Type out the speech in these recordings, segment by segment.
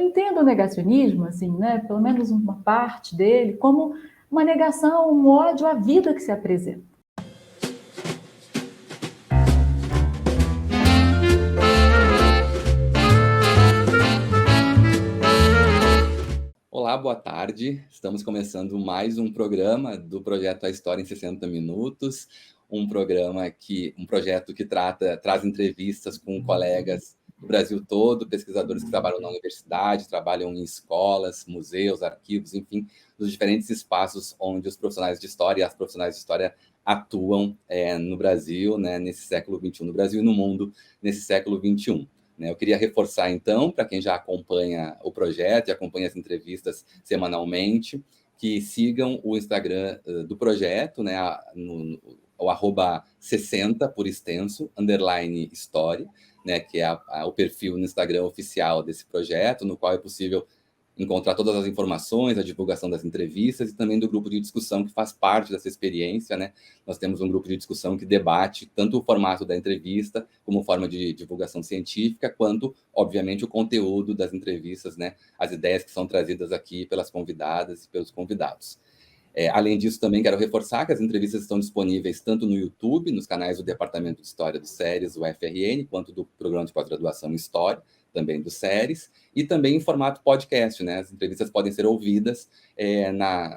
entendo o negacionismo, assim, né, pelo menos uma parte dele, como uma negação, um ódio à vida que se apresenta. Olá, boa tarde. Estamos começando mais um programa do projeto A História em 60 Minutos, um projeto que traz entrevistas com colegas do Brasil todo, pesquisadores que trabalham na universidade, trabalham em escolas, museus, arquivos, enfim, dos diferentes espaços onde os profissionais de história e as profissionais de história atuam no Brasil, né, nesse século XXI, no Brasil e no mundo nesse século XXI. Eu queria reforçar, então, para quem já acompanha o projeto e acompanha as entrevistas semanalmente, que sigam o Instagram do projeto, né, o @60, por extenso, _história, né, que é o perfil no Instagram oficial desse projeto, no qual é possível encontrar todas as informações, a divulgação das entrevistas e também do grupo de discussão que faz parte dessa experiência, né? Nós temos um grupo de discussão que debate tanto o formato da entrevista como forma de divulgação científica, quanto, obviamente, o conteúdo das entrevistas, né? As ideias que são trazidas aqui pelas convidadas e pelos convidados. Além disso, também quero reforçar que as entrevistas estão disponíveis tanto no YouTube, nos canais do Departamento de História do SERES, o FRN, quanto do Programa de Pós-Graduação em História, também do SERES, e também em formato podcast, né? As entrevistas podem ser ouvidas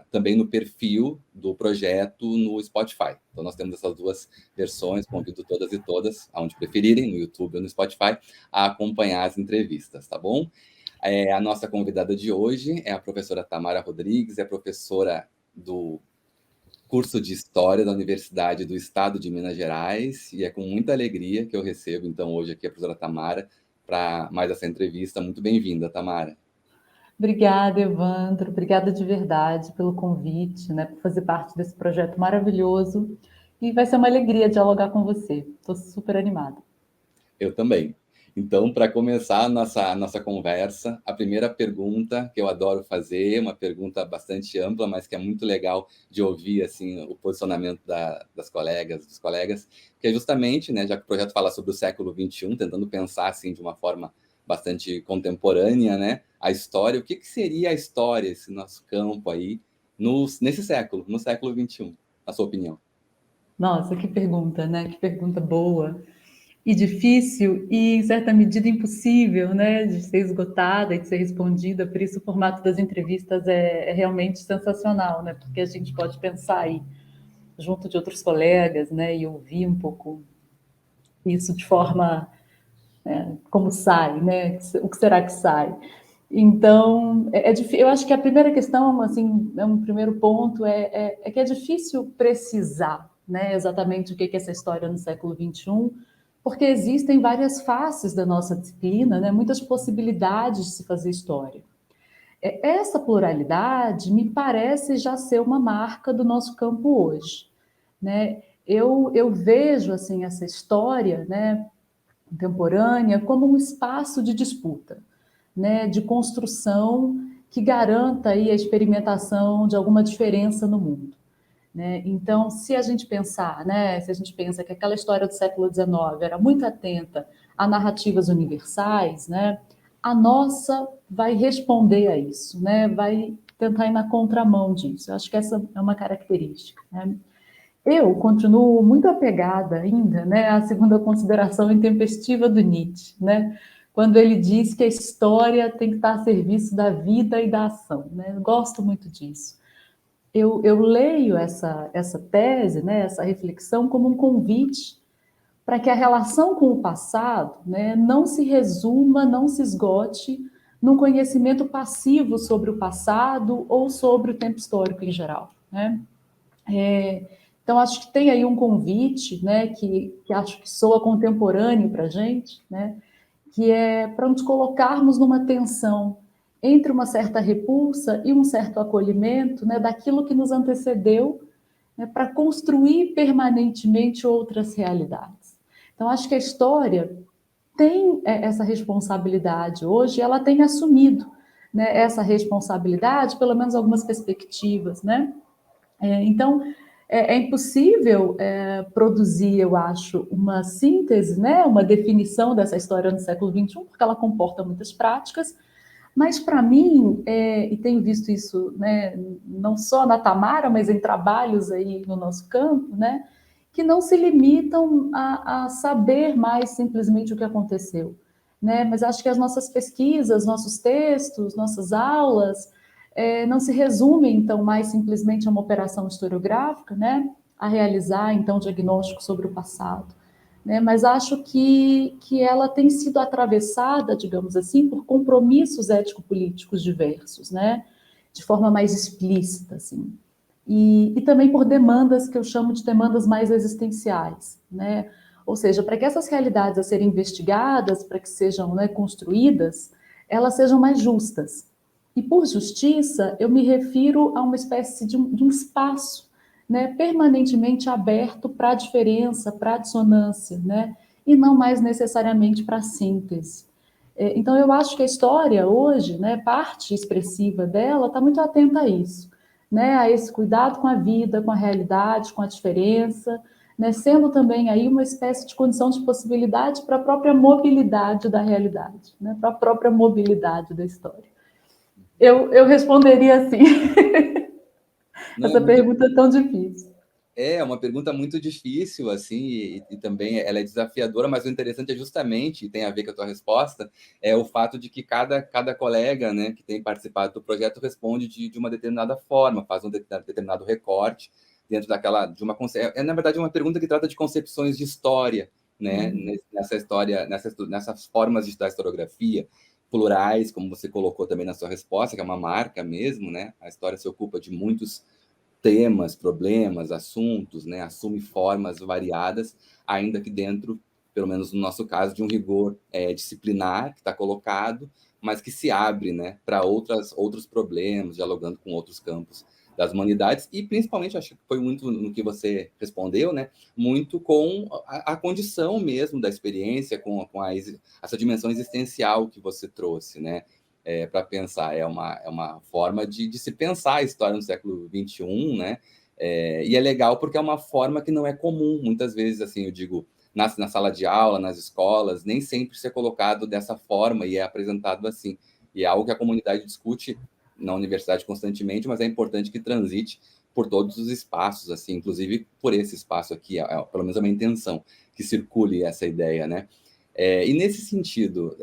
também no perfil do projeto no Spotify. Então, nós temos essas duas versões, convido todas, aonde preferirem, no YouTube ou no Spotify, a acompanhar as entrevistas, tá bom? A nossa convidada de hoje é a professora Tamara Rodrigues, é professora do curso de História da Universidade do Estado de Minas Gerais, e é com muita alegria que eu recebo, então, hoje aqui a professora Tamara para mais essa entrevista. Muito bem-vinda, Tamara. Obrigada, Evandro. Obrigada de verdade pelo convite, né, por fazer parte desse projeto maravilhoso. E vai ser uma alegria dialogar com você. Estou super animada. Eu também. Então, para começar a nossa conversa, a primeira pergunta que eu adoro fazer, uma pergunta bastante ampla, mas que é muito legal de ouvir assim, o posicionamento das colegas, dos colegas, que é justamente, né, já que o projeto fala sobre o século XXI, tentando pensar assim, de uma forma bastante contemporânea, né, a história, o que seria a história, esse nosso campo aí, nesse século, no século XXI, na sua opinião? Nossa, que pergunta, né? Que pergunta boa. E difícil e, em certa medida, impossível, né, de ser esgotada e de ser respondida. Por isso, o formato das entrevistas é realmente sensacional, né, porque a gente pode pensar aí junto de outros colegas, né, e ouvir um pouco isso de forma como sai, né, o que será que sai. Então, eu acho que a primeira questão, assim, um primeiro ponto é que é difícil precisar, né, exatamente o que é essa história no século XXI, porque existem várias faces da nossa disciplina, né, muitas possibilidades de se fazer história. Essa pluralidade me parece já ser uma marca do nosso campo hoje, né? Eu vejo assim essa história, né, contemporânea como um espaço de disputa, né, de construção que garanta aí a experimentação de alguma diferença no mundo. Né? Então, se a gente pensar, né, se a gente pensa que aquela história do século XIX era muito atenta a narrativas universais, né, a nossa vai responder a isso, né, vai tentar ir na contramão disso. Eu acho que essa é uma característica. Né? Eu continuo muito apegada ainda, né, à segunda consideração intempestiva do Nietzsche, né, quando ele diz que a história tem que estar a serviço da vida e da ação. Né? Eu gosto muito disso. Eu leio essa tese, né, essa reflexão, como um convite para que a relação com o passado, né, não se resuma, não se esgote num conhecimento passivo sobre o passado ou sobre o tempo histórico em geral. Né? Então, acho que tem aí um convite, né, que acho que soa contemporâneo para a gente, né, que é para nos colocarmos numa tensão entre uma certa repulsa e um certo acolhimento, né, daquilo que nos antecedeu, né, para construir permanentemente outras realidades. Então, acho que a história tem essa responsabilidade hoje, ela tem assumido, né, essa responsabilidade, pelo menos algumas perspectivas, né? Então, é impossível produzir, eu acho, uma síntese, né, uma definição dessa história no século XXI, porque ela comporta muitas práticas, Mas, para mim, e tenho visto isso, né, não só na Tamara, mas em trabalhos aí no nosso campo, né, que não se limitam a saber mais simplesmente o que aconteceu, né, mas acho que as nossas pesquisas, nossos textos, nossas aulas, não se resumem, então, mais simplesmente a uma operação historiográfica, né, a realizar, então, diagnóstico sobre o passado, né? Mas acho que ela tem sido atravessada, digamos assim, por compromissos ético-políticos diversos, né? De forma mais explícita, assim. E também por demandas que eu chamo de demandas mais existenciais, né? Ou seja, para que essas realidades a serem investigadas, para que sejam, né, construídas, elas sejam mais justas. E por justiça, eu me refiro a uma espécie de um espaço, né, permanentemente aberto para a diferença, para a dissonância, né, e não mais necessariamente para a síntese. Então, eu acho que a história hoje, né, parte expressiva dela, está muito atenta a isso, né, a esse cuidado com a vida, com a realidade, com a diferença, né, sendo também aí uma espécie de condição de possibilidade para a própria mobilidade da realidade, né, para a própria mobilidade da história. Eu responderia assim. Não é Essa muito pergunta é tão difícil. É uma pergunta muito difícil, assim, e também ela é desafiadora, mas o interessante é justamente, e tem a ver com a tua resposta, é o fato de que cada colega, né, que tem participado do projeto responde de uma determinada forma, faz um determinado recorte dentro de uma na verdade uma pergunta que trata de concepções de história, né, nessa história, nessas formas de estudar historiografia plurais, como você colocou também na sua resposta, que é uma marca mesmo, né? A história se ocupa de muitos temas, problemas, assuntos, né? Assume formas variadas, ainda que dentro, pelo menos no nosso caso, de um rigor disciplinar que está colocado, mas que se abre, né, para outros problemas, dialogando com outros campos das humanidades e principalmente acho que foi muito no que você respondeu, né? Muito com a condição mesmo da experiência, com essa dimensão existencial que você trouxe, né? Para pensar. É uma forma de se pensar a história no século XXI, né? E é legal porque é uma forma que não é comum. Muitas vezes, assim, eu digo, na sala de aula, nas escolas, nem sempre isso é colocado dessa forma e é apresentado assim. E é algo que a comunidade discute na universidade constantemente, mas é importante que transite por todos os espaços, assim, inclusive por esse espaço aqui, pelo menos é uma intenção, que circule essa ideia, né? E nesse sentido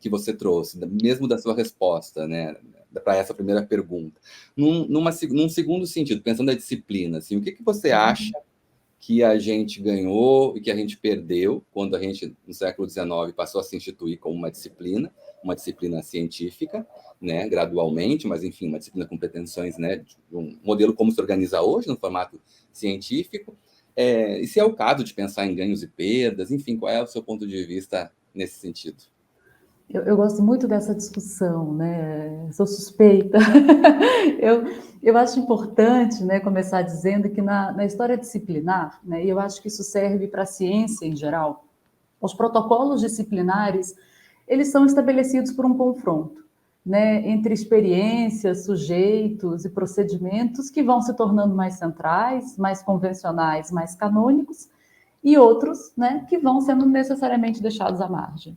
que você trouxe, mesmo da sua resposta, né, para essa primeira pergunta, num segundo sentido, pensando na disciplina, assim, o que você acha que a gente ganhou e que a gente perdeu quando a gente, no século XIX, passou a se instituir como uma disciplina científica, né, gradualmente, mas, enfim, uma disciplina com pretensões, né, de um modelo como se organiza hoje, no formato científico, e se é o caso de pensar em ganhos e perdas, enfim, qual é o seu ponto de vista nesse sentido? Eu gosto muito dessa discussão, né? Sou suspeita. Eu, eu acho importante, né, começar dizendo que na história disciplinar, né, e eu acho que isso serve para a ciência em geral, os protocolos disciplinares, eles são estabelecidos por um confronto, né, entre experiências, sujeitos e procedimentos que vão se tornando mais centrais, mais convencionais, mais canônicos, e outros, né, que vão sendo necessariamente deixados à margem.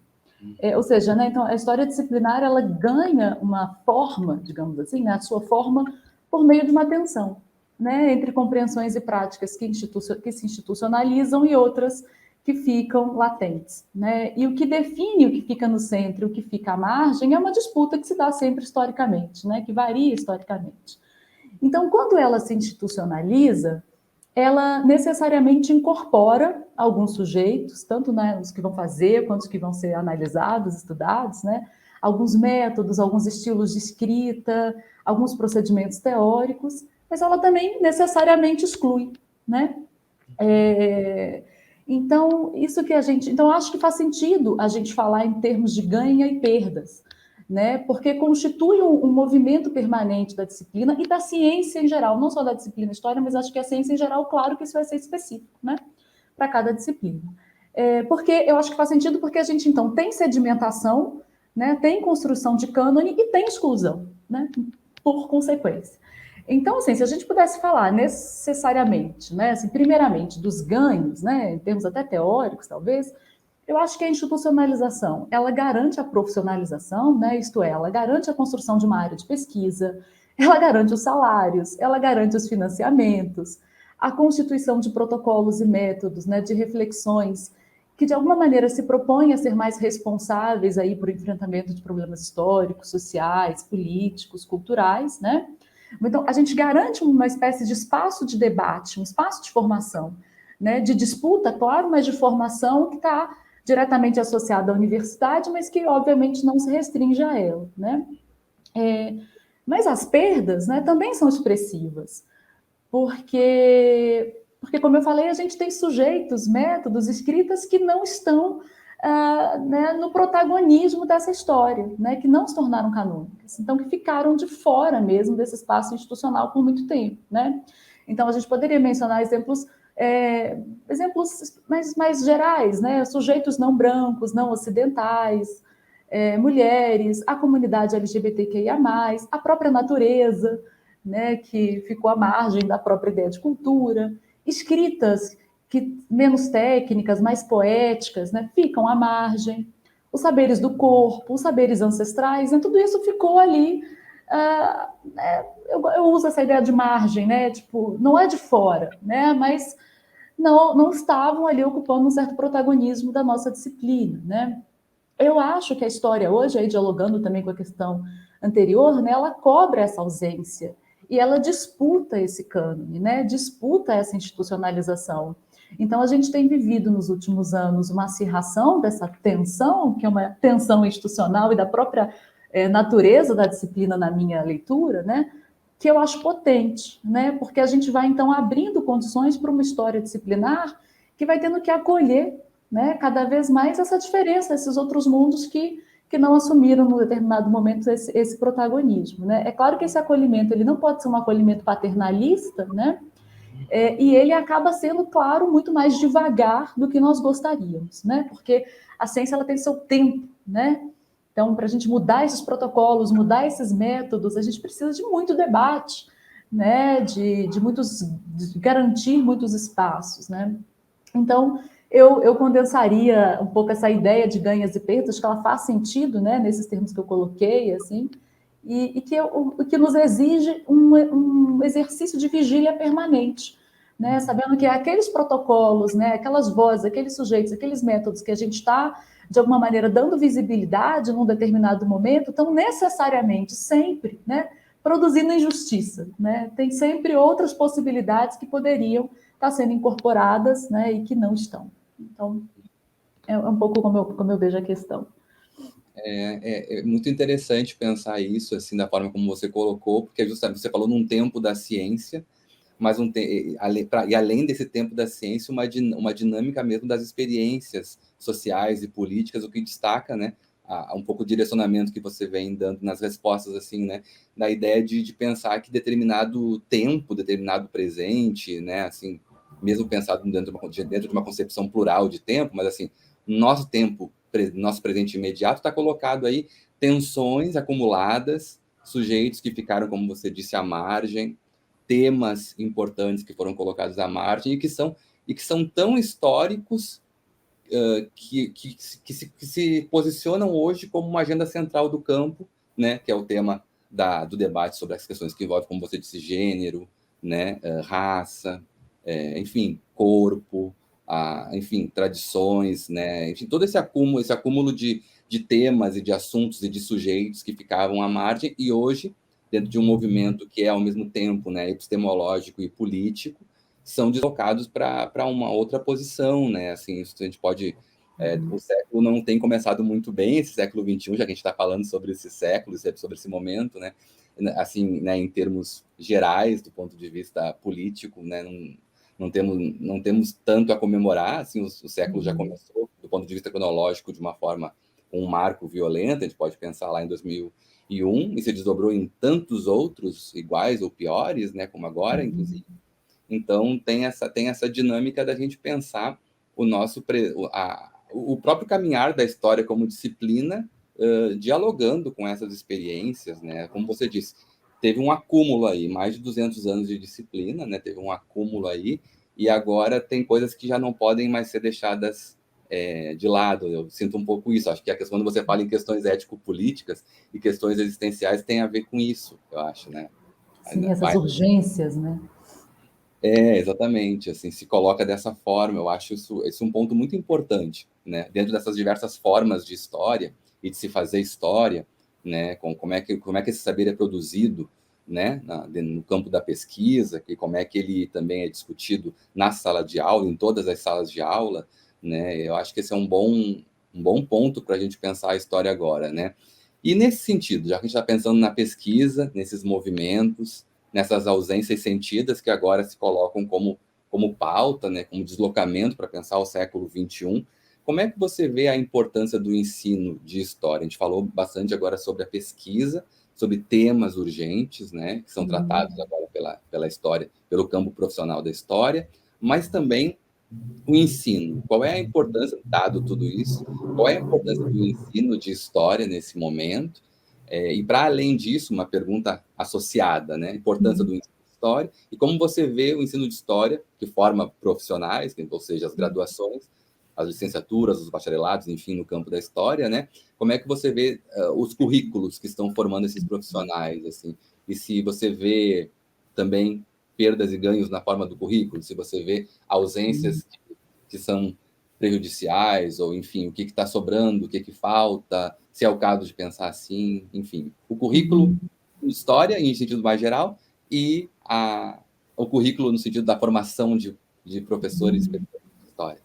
Ou seja, né, então a história disciplinar ela ganha uma forma, digamos assim, né, a sua forma por meio de uma tensão, né, entre compreensões e práticas que se institucionalizam e outras que ficam latentes, né? E o que define o que fica no centro e o que fica à margem é uma disputa que se dá sempre historicamente, né, que varia historicamente. Então, quando ela se institucionaliza, ela necessariamente incorpora alguns sujeitos, tanto, né, os que vão fazer quanto os que vão ser analisados, estudados, né, alguns métodos, alguns estilos de escrita, alguns procedimentos teóricos, mas ela também necessariamente exclui, né? Então, então acho que faz sentido a gente falar em termos de ganha e perdas, né? Porque constitui um movimento permanente da disciplina e da ciência em geral, não só da disciplina história, mas acho que a ciência em geral, claro que isso vai ser específico, né? Para cada disciplina. Porque eu acho que faz sentido porque a gente então tem sedimentação, né? Tem construção de cânone e tem exclusão, né? Por consequência. Então, assim, se a gente pudesse falar necessariamente, né, assim, primeiramente dos ganhos, né, em termos até teóricos, talvez, Eu acho que a institucionalização, ela garante a profissionalização, né? Isto é, ela garante a construção de uma área de pesquisa, ela garante os salários, ela garante os financiamentos, a constituição de protocolos e métodos, né, de reflexões que de alguma maneira se propõem a ser mais responsáveis aí por enfrentamento de problemas históricos, sociais, políticos, culturais, né? Então, a gente garante uma espécie de espaço de debate, um espaço de formação, né, de disputa, claro, mas de formação que está diretamente associada à universidade, mas que obviamente não se restringe a ela, né? Mas as perdas, né, também são expressivas, porque como eu falei, a gente tem sujeitos, métodos, escritas que não estão né, no protagonismo dessa história, né, que não se tornaram canônicas, então que ficaram de fora mesmo desse espaço institucional por muito tempo, né? Então a gente poderia mencionar exemplos mais gerais, né? Sujeitos não brancos, não ocidentais, mulheres, a comunidade LGBTQIA+, a própria natureza, né, que ficou à margem da própria ideia de cultura, escritas que menos técnicas, mais poéticas, né, ficam à margem, os saberes do corpo, os saberes ancestrais, né, tudo isso ficou ali. Eu uso essa ideia de margem, né, tipo, não é de fora, né, mas não estavam ali ocupando um certo protagonismo da nossa disciplina, né? Eu acho que a história hoje, aí dialogando também com a questão anterior, né, ela cobra essa ausência e ela disputa esse cânone, né, disputa essa institucionalização. Então, a gente tem vivido nos últimos anos uma acirração dessa tensão, que é uma tensão institucional e da própria natureza da disciplina na minha leitura, né, que eu acho potente, né, porque a gente vai, então, abrindo condições para uma história disciplinar que vai tendo que acolher, né, cada vez mais essa diferença, esses outros mundos que não assumiram, no determinado momento, esse protagonismo. Né? É claro que esse acolhimento ele não pode ser um acolhimento paternalista, né? E ele acaba sendo, claro, muito mais devagar do que nós gostaríamos, né? Porque a ciência ela tem seu tempo, né? Então, para a gente mudar esses protocolos, mudar esses métodos, a gente precisa de muito debate, né? De garantir muitos espaços, né? Então, eu condensaria um pouco essa ideia de ganhas e perdas, que ela faz sentido, né, nesses termos que eu coloquei, assim, e que nos exige um exercício de vigília permanente, né, sabendo que aqueles protocolos, né, aquelas vozes, aqueles sujeitos, aqueles métodos que a gente está, de alguma maneira, dando visibilidade num determinado momento, estão necessariamente sempre, né, produzindo injustiça, né? Tem sempre outras possibilidades que poderiam estar sendo incorporadas, né, e que não estão. Então, é um pouco como eu vejo a questão. É muito interessante pensar isso, assim, da forma como você colocou, porque justamente você falou num tempo da ciência, mas além desse tempo da ciência, uma dinâmica mesmo das experiências sociais e políticas, o que destaca, né, um pouco o direcionamento que você vem dando nas respostas, assim, né, da ideia de pensar que determinado tempo, determinado presente, né, assim, mesmo pensado dentro de uma concepção plural de tempo, mas assim, nosso tempo, nosso presente imediato está colocado aí tensões acumuladas, sujeitos que ficaram, como você disse, à margem, temas importantes que foram colocados à margem e que são tão históricos que se posicionam hoje como uma agenda central do campo, né, que é o tema do debate sobre as questões que envolvem, como você disse, gênero, né, raça, enfim, corpo, enfim, tradições, né, enfim, todo esse acúmulo de temas e de assuntos e de sujeitos que ficavam à margem e hoje, dentro de um movimento que é, ao mesmo tempo, né, epistemológico e político, são deslocados para uma outra posição, né? Assim, isso a gente pode... o século não tem começado muito bem, esse século XXI, já que a gente está falando sobre esse século, sobre esse momento, né? Assim, né, em termos gerais, do ponto de vista político, né? Não temos tanto a comemorar, assim, o século já começou, do ponto de vista cronológico, de uma forma, um marco violento, a gente pode pensar lá em 2001, e se desdobrou em tantos outros iguais ou piores, né, como agora, inclusive. Então, tem essa dinâmica da gente pensar o próprio caminhar da história como disciplina, dialogando com essas experiências, né? Como você disse, teve um acúmulo aí, mais de 200 anos de disciplina, né? Teve um acúmulo aí, e agora tem coisas que já não podem mais ser deixadas de lado. Eu sinto um pouco isso. Acho que a questão, quando você fala em questões ético-políticas e questões existenciais, tem a ver com isso, eu acho, né? Sim, essas urgências, né? Exatamente, assim, se coloca dessa forma. Eu acho isso um ponto muito importante, né? Dentro dessas diversas formas de história e de se fazer história, né? Como é que esse saber é produzido, né? No campo da pesquisa, e como é que ele também é discutido na sala de aula, em todas as salas de aula, né? Eu acho que esse é um bom ponto para a gente pensar a história agora, né? E nesse sentido, já que a gente está pensando na pesquisa, nesses movimentos, nessas ausências sentidas que agora se colocam como pauta, né, como deslocamento para pensar o século XXI. Como é que você vê a importância do ensino de história? A gente falou bastante agora sobre a pesquisa, sobre temas urgentes, né, que são tratados agora pela história, pelo campo profissional da história, mas também o ensino. Qual é a importância, dado tudo isso, qual é a importância do ensino de história nesse momento? E, para além disso, uma pergunta associada, né? A importância do ensino de história e como você vê o ensino de história, que forma profissionais, ou seja, as graduações, as licenciaturas, os bacharelados, enfim, no campo da história, né? Como é que você vê os currículos que estão formando esses profissionais, assim? E se você vê também perdas e ganhos na forma do currículo, se você vê ausências que são prejudiciais, ou enfim, o que está sobrando, o que falta, se é o caso de pensar assim, enfim. O currículo de história, em sentido mais geral, e o currículo no sentido da formação de professores de história.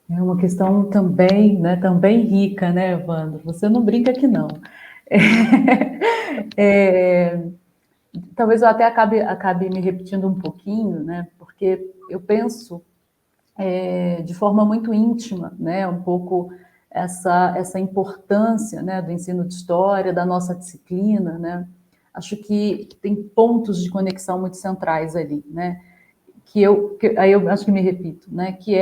É uma questão também, né, também rica, né, Evandro? Você não brinca aqui, não. É, talvez eu até acabe me repetindo um pouquinho, né, porque eu penso de forma muito íntima, né, um pouco essa importância, né, do ensino de história, da nossa disciplina, né. Acho que tem pontos de conexão muito centrais ali, né, aí eu acho que me repito, né, que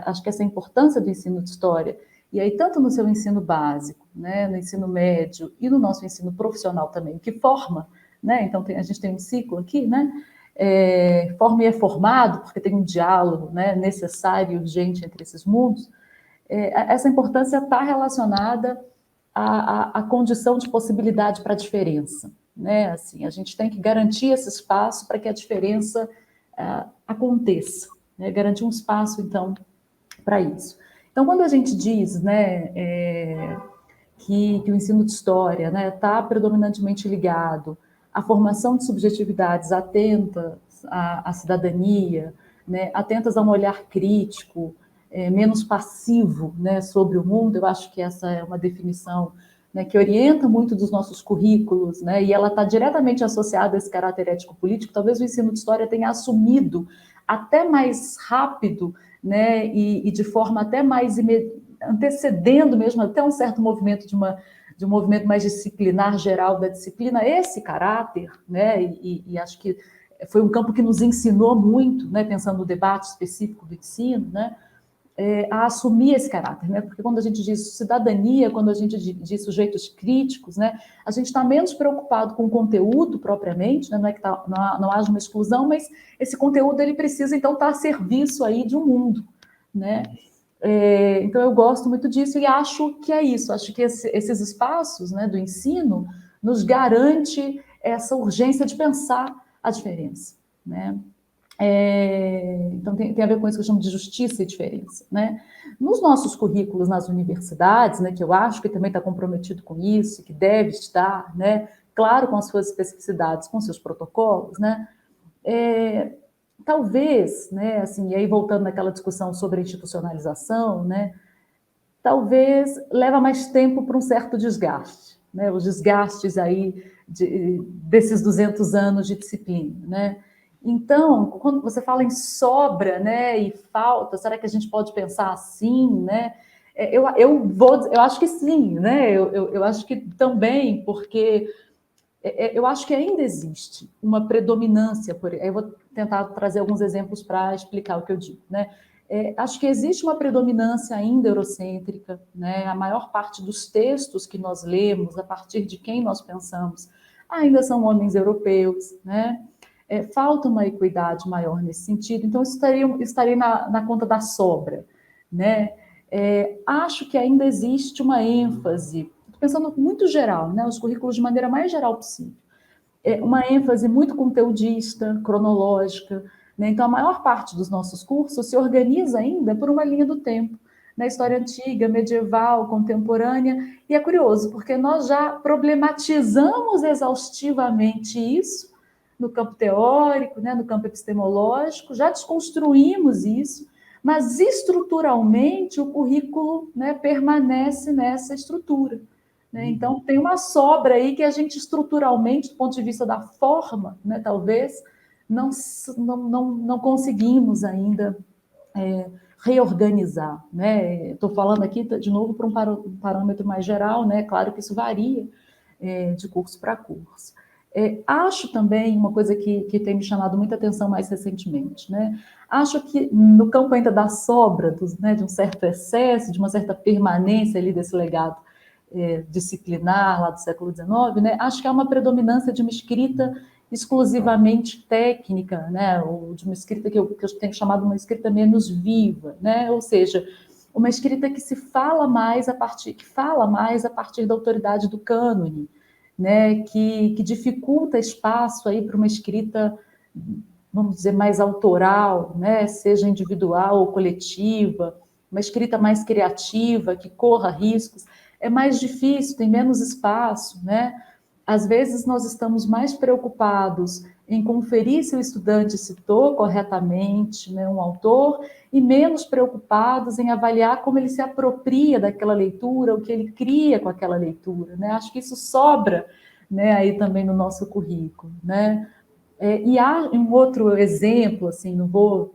acho que essa importância do ensino de história, e aí tanto no seu ensino básico, né, no ensino médio e no nosso ensino profissional também, que forma, né, então a gente tem um ciclo aqui, né, forma e é formado, porque tem um diálogo, né, necessário e urgente entre esses mundos, essa importância está relacionada à condição de possibilidade para a diferença, né, assim, a gente tem que garantir esse espaço para que a diferença aconteça, né? Garantir um espaço, então, para isso. Então, quando a gente diz, né, que o ensino de história está predominantemente ligado à formação de subjetividades atentas à cidadania, né, atentas a um olhar crítico, menos passivo, né, sobre o mundo, eu acho que essa é uma definição, né, que orienta muito dos nossos currículos, né, e ela está diretamente associada a esse caráter ético-político. Talvez o ensino de história tenha assumido até mais rápido, né, e de forma até mais antecedendo mesmo até um certo movimento de um movimento mais disciplinar geral da disciplina, esse caráter, né, e acho que foi um campo que nos ensinou muito, né, pensando no debate específico do ensino, né, a assumir esse caráter, né? Porque quando a gente diz cidadania, quando a gente diz sujeitos críticos, né, a gente está menos preocupado com o conteúdo propriamente, né? Não é que não haja uma exclusão, mas esse conteúdo ele precisa então estar a serviço aí de um mundo, né? Então eu gosto muito disso e acho que é isso, acho que esses espaços, né, do ensino nos garante essa urgência de pensar a diferença, né? Então tem a ver com isso que eu chamo de justiça e diferença, né? Nos nossos currículos nas universidades, né, que eu acho que também está comprometido com isso, que deve estar, né, claro, com as suas especificidades, com seus protocolos, né, talvez, né, assim, e aí voltando naquela discussão sobre a institucionalização, né, talvez leva mais tempo para um certo desgaste, né, os desgastes aí desses 200 anos de disciplina, né. Então, quando você fala em sobra, né, e falta, será que a gente pode pensar assim, né? Eu acho que sim, né? Eu acho que também, porque eu acho que ainda existe uma predominância, eu vou tentar trazer alguns exemplos para explicar o que eu digo, né? Acho que existe uma predominância ainda eurocêntrica, né? A maior parte dos textos que nós lemos, a partir de quem nós pensamos, ainda são homens europeus, né? Falta uma equidade maior nesse sentido, então isso estaria na conta da sobra, né? Acho que ainda existe uma ênfase, pensando muito geral, né? Os currículos de maneira mais geral possível. Uma ênfase muito conteudista, cronológica, né? Então, a maior parte dos nossos cursos se organiza ainda por uma linha do tempo, na história antiga, medieval, contemporânea, e é curioso, porque nós já problematizamos exaustivamente isso no campo teórico, né, no campo epistemológico, já desconstruímos isso, mas estruturalmente o currículo, né, permanece nessa estrutura. Né? Então, tem uma sobra aí que a gente estruturalmente, do ponto de vista da forma, né, talvez, não conseguimos ainda reorganizar. Né? Estou falando aqui, de novo, para um parâmetro mais geral, né? Claro que isso varia de curso para curso. Acho também uma coisa que tem me chamado muita atenção mais recentemente, né? Acho que no campo ainda da sobra, né, de um certo excesso, de uma certa permanência ali desse legado disciplinar lá do século XIX, né? Acho que há uma predominância de uma escrita exclusivamente técnica, né? Ou de uma escrita que eu tenho chamado uma escrita menos viva, né? Ou seja, uma escrita que fala mais a partir da autoridade do cânone, né? Que dificulta espaço aí para uma escrita, vamos dizer, mais autoral, né? Seja individual ou coletiva, uma escrita mais criativa, que corra riscos. É mais difícil, tem menos espaço, né? Às vezes nós estamos mais preocupados em conferir se o estudante citou corretamente, né, um autor, e menos preocupados em avaliar como ele se apropria daquela leitura, o que ele cria com aquela leitura. Né? Acho que isso sobra, né, aí também no nosso currículo. Né? E há um outro exemplo, assim, não vou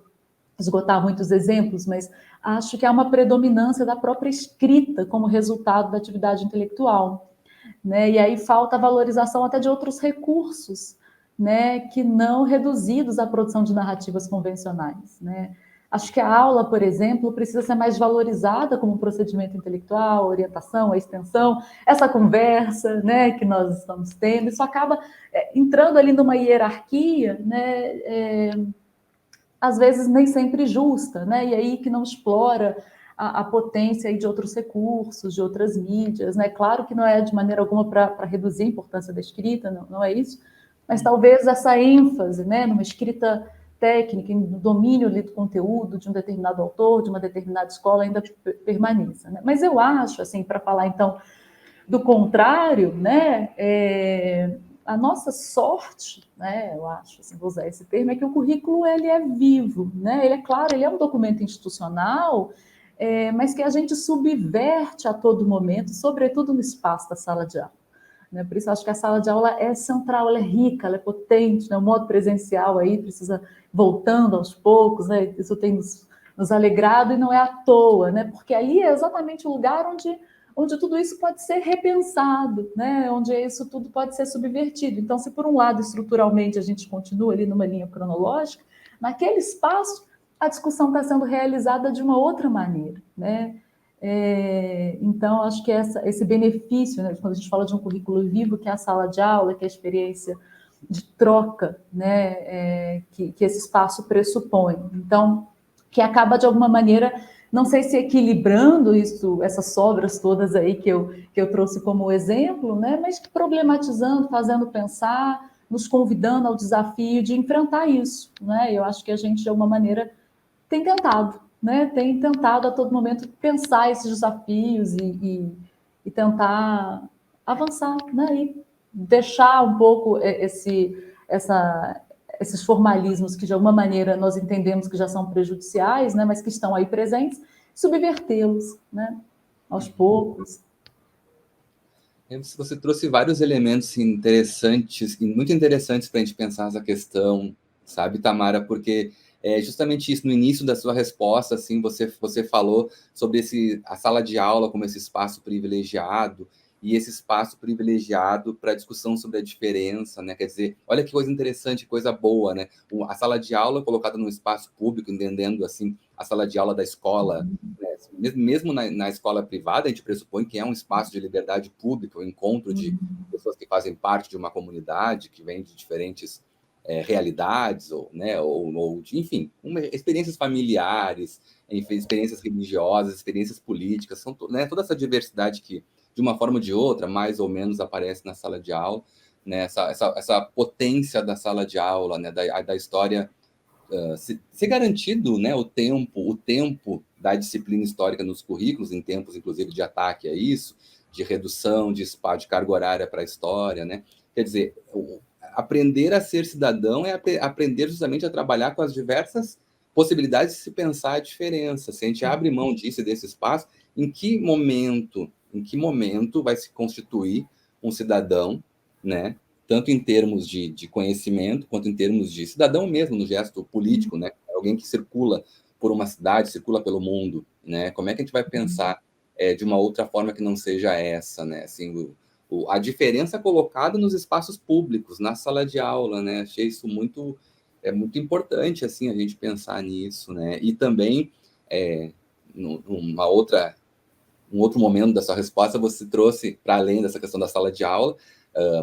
esgotar muitos exemplos, mas acho que há uma predominância da própria escrita como resultado da atividade intelectual. Né? E aí falta a valorização até de outros recursos, né, que não reduzidos à produção de narrativas convencionais. Né? Acho que a aula, por exemplo, precisa ser mais valorizada como um procedimento intelectual, a orientação, a extensão, essa conversa, né, que nós estamos tendo. Isso acaba entrando ali numa hierarquia, né, às vezes nem sempre justa, né? E aí que não explora a potência aí de outros recursos, de outras mídias, né? Claro que não é de maneira alguma para reduzir a importância da escrita, não é isso, mas talvez essa ênfase, né, numa escrita técnica, no domínio ali do conteúdo de um determinado autor, de uma determinada escola, ainda permaneça. Né? Mas eu acho, assim, para falar então do contrário, né, a nossa sorte, né, eu acho, assim, vou usar esse termo, é que o currículo ele é vivo, né? Ele é claro, ele é um documento institucional, mas que a gente subverte a todo momento, sobretudo no espaço da sala de aula. Né? Por isso eu acho que a sala de aula é central, ela é rica, ela é potente, né? O modo presencial aí precisa voltando aos poucos, né? Isso tem nos alegrado e não é à toa, né? Porque ali é exatamente o lugar onde tudo isso pode ser repensado, né? Onde isso tudo pode ser subvertido. Então, se por um lado, estruturalmente, a gente continua ali numa linha cronológica, naquele espaço, a discussão está sendo realizada de uma outra maneira, né? Então, acho que esse benefício, né, quando a gente fala de um currículo vivo, que é a sala de aula, que é a experiência de troca, né, que esse espaço pressupõe. Então, que acaba, de alguma maneira, não sei se equilibrando isso, essas sobras todas aí que eu trouxe como exemplo, né, mas problematizando, fazendo pensar, nos convidando ao desafio de enfrentar isso. Né? Eu acho que a gente, de alguma maneira, tem tentado, né? Tem tentado a todo momento pensar esses desafios e tentar avançar, né? E deixar um pouco esses formalismos que de alguma maneira nós entendemos que já são prejudiciais, né? Mas que estão aí presentes, subvertê-los, né? Aos poucos. Você trouxe vários elementos interessantes, muito interessantes para a gente pensar essa questão, sabe, Tamara? Porque é justamente isso, no início da sua resposta, assim, você falou sobre a sala de aula como esse espaço privilegiado, e esse espaço privilegiado para discussão sobre a diferença, né? Quer dizer, olha que coisa interessante, coisa boa, né? A sala de aula colocada num espaço público, entendendo, assim, a sala de aula da escola, mesmo na escola privada, a gente pressupõe que é um espaço de liberdade pública, o encontro de pessoas que fazem parte de uma comunidade, que vem de diferentes realidades, enfim, experiências familiares, enfim, experiências religiosas, experiências políticas, são, né, toda essa diversidade que, de uma forma ou de outra, mais ou menos aparece na sala de aula, né, essa potência da sala de aula, né, da história, ser garantido, né, o tempo da disciplina histórica nos currículos, em tempos, inclusive, de ataque a isso, de redução de carga horária para a história, né? Quer dizer, aprender a ser cidadão é aprender justamente a trabalhar com as diversas possibilidades de se pensar a diferença. Se a gente abre mão disso e desse espaço, em que momento vai se constituir um cidadão, né? Tanto em termos de conhecimento, quanto em termos de cidadão mesmo, no gesto político, né? Alguém que circula por uma cidade, circula pelo mundo, né? Como é que a gente vai pensar de uma outra forma que não seja essa, né? Assim, a diferença colocada nos espaços públicos, na sala de aula, né? Achei isso muito importante, assim, a gente pensar nisso, né? E também, um outro momento da sua resposta, você trouxe, para além dessa questão da sala de aula,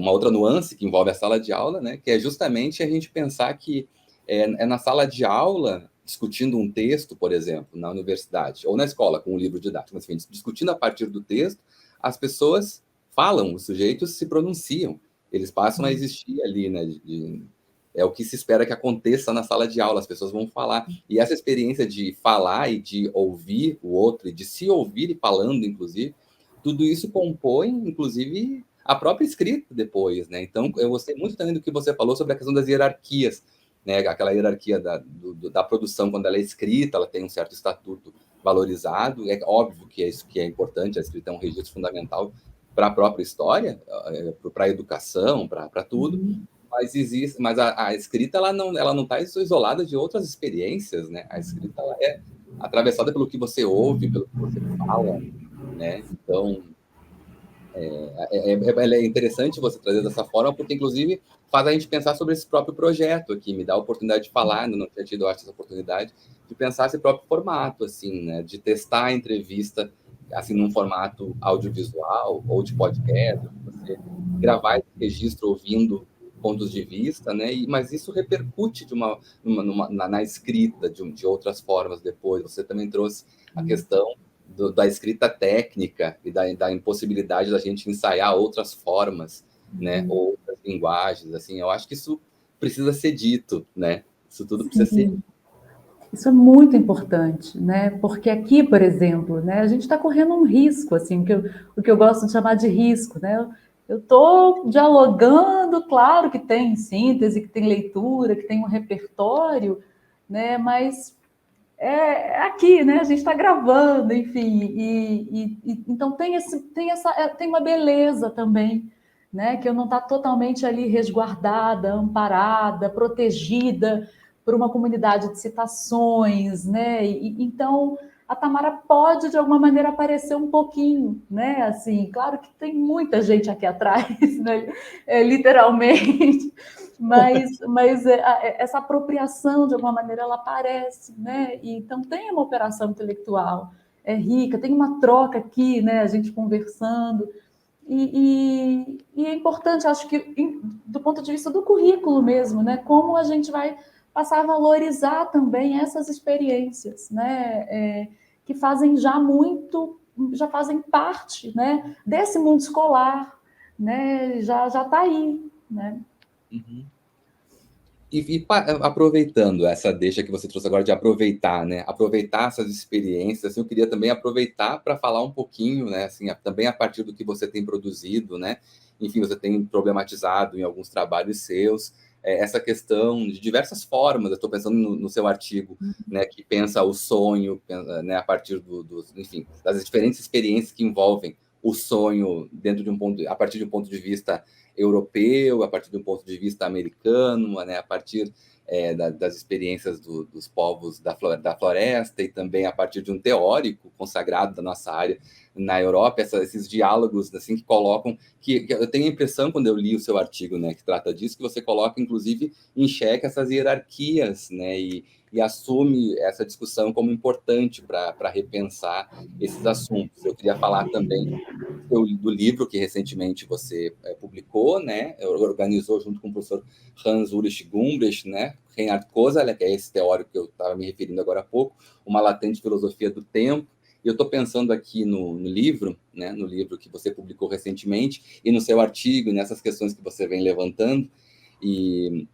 uma outra nuance que envolve a sala de aula, né? Que é justamente a gente pensar que é na sala de aula, discutindo um texto, por exemplo, na universidade, ou na escola, com um livro didático, mas, enfim, discutindo a partir do texto, as pessoas falam, os sujeitos se pronunciam, eles passam a existir ali, né? É o que se espera que aconteça na sala de aula, as pessoas vão falar. E essa experiência de falar e de ouvir o outro, e de se ouvir e falando, inclusive, tudo isso compõe, inclusive, a própria escrita depois, né? Então, eu gostei muito também do que você falou sobre a questão das hierarquias, né? Aquela hierarquia da produção, quando ela é escrita, ela tem um certo estatuto valorizado. É óbvio que é isso que é importante, a escrita é um registro fundamental para a própria história, para a educação, para tudo. Mas a escrita ela não está isolada de outras experiências, né? A escrita ela é atravessada pelo que você ouve, pelo que você fala, né? Então, é interessante você trazer dessa forma, porque, inclusive, faz a gente pensar sobre esse próprio projeto aqui, me dá a oportunidade de falar, ainda não tinha tido, eu acho, essa oportunidade, de pensar esse próprio formato, assim, né? De testar a entrevista, assim, num formato audiovisual ou de podcast, você gravar esse registro ouvindo pontos de vista, né? Mas isso repercute na escrita de outras formas depois. Você também trouxe a questão da escrita técnica e da impossibilidade da gente ensaiar outras formas, né? Outras linguagens, assim. Eu acho que isso precisa ser dito, né? Isso tudo precisa ser dito. Isso é muito importante, né? Porque aqui, por exemplo, né, a gente está correndo um risco, assim, o que eu gosto de chamar de risco, né? Eu estou dialogando, claro que tem síntese, que tem leitura, que tem um repertório, né? Mas é aqui, né? A gente está gravando, enfim, então tem uma beleza também, né? Que eu não está totalmente ali resguardada, amparada, protegida por uma comunidade de citações, né? Então a Tamara pode de alguma maneira aparecer um pouquinho, né? Assim, claro que tem muita gente aqui atrás, né? Literalmente. Mas essa apropriação, de alguma maneira, ela aparece, né? E, então, tem uma operação intelectual, é rica, tem uma troca aqui, né? A gente conversando. E é importante, acho que, do ponto de vista do currículo mesmo, né? Como a gente vai passar a valorizar também essas experiências, né? Que fazem já fazem parte, né? Desse mundo escolar, né? Já está aí, né? Uhum. Aproveitando essa deixa que você trouxe agora de aproveitar, né? Aproveitar essas experiências, assim, eu queria também aproveitar para falar um pouquinho, né? Assim, também a partir do que você tem produzido, né? Enfim, você tem problematizado em alguns trabalhos seus essa questão de diversas formas. Eu estou pensando no seu artigo, né? Que pensa o sonho, né? A partir enfim, das diferentes experiências que envolvem o sonho dentro de a partir de um ponto de vista europeu, a partir de um ponto de vista americano, né, a partir das experiências dos povos da floresta, e também a partir de um teórico consagrado da nossa área na Europa, esses diálogos assim, que colocam, que eu tenho a impressão, quando eu li o seu artigo, né, que trata disso, que você coloca, inclusive, em xeque essas hierarquias, né, e assume essa discussão como importante para repensar esses assuntos. Eu queria falar também do livro que recentemente você publicou, né, organizou junto com o professor Hans Ulrich Gumbrecht, né, Reinhard Koselleck, que é esse teórico que eu estava me referindo agora há pouco, Uma Latente Filosofia do Tempo. E eu estou pensando aqui no livro, né, no livro que você publicou recentemente, e no seu artigo, nessas questões que você vem levantando, e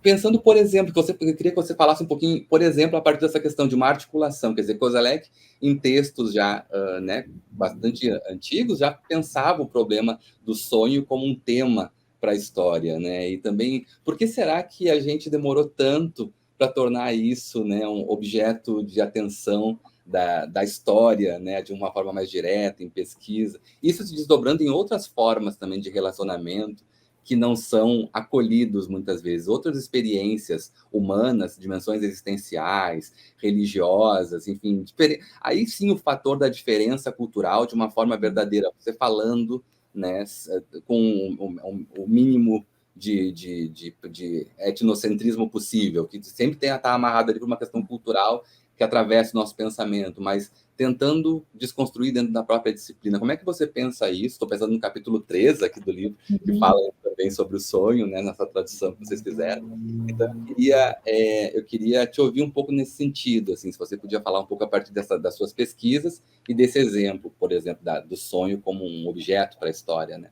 pensando, por exemplo, eu queria que você falasse um pouquinho, por exemplo, a partir dessa questão de uma articulação, quer dizer, Koselleck, em textos já né, bastante antigos, já pensava o problema do sonho como um tema para a história, né? E também, por que será que a gente demorou tanto para tornar isso, né, um objeto de atenção da história, né, de uma forma mais direta, em pesquisa? Isso se desdobrando em outras formas também de relacionamento, que não são acolhidos muitas vezes, outras experiências humanas, dimensões existenciais, religiosas, enfim, aí sim o fator da diferença cultural de uma forma verdadeira, você falando, né, com o mínimo de etnocentrismo possível, que sempre tem a estar amarrado ali por uma questão cultural que atravessa o nosso pensamento, mas tentando desconstruir dentro da própria disciplina. Como é que você pensa isso? Estou pensando no capítulo 13 aqui do livro, que fala também sobre o sonho, né, nessa tradução que vocês fizeram. Então, eu queria te ouvir um pouco nesse sentido, assim, se você podia falar um pouco a partir das suas pesquisas e desse exemplo, por exemplo, do sonho como um objeto para a história, né?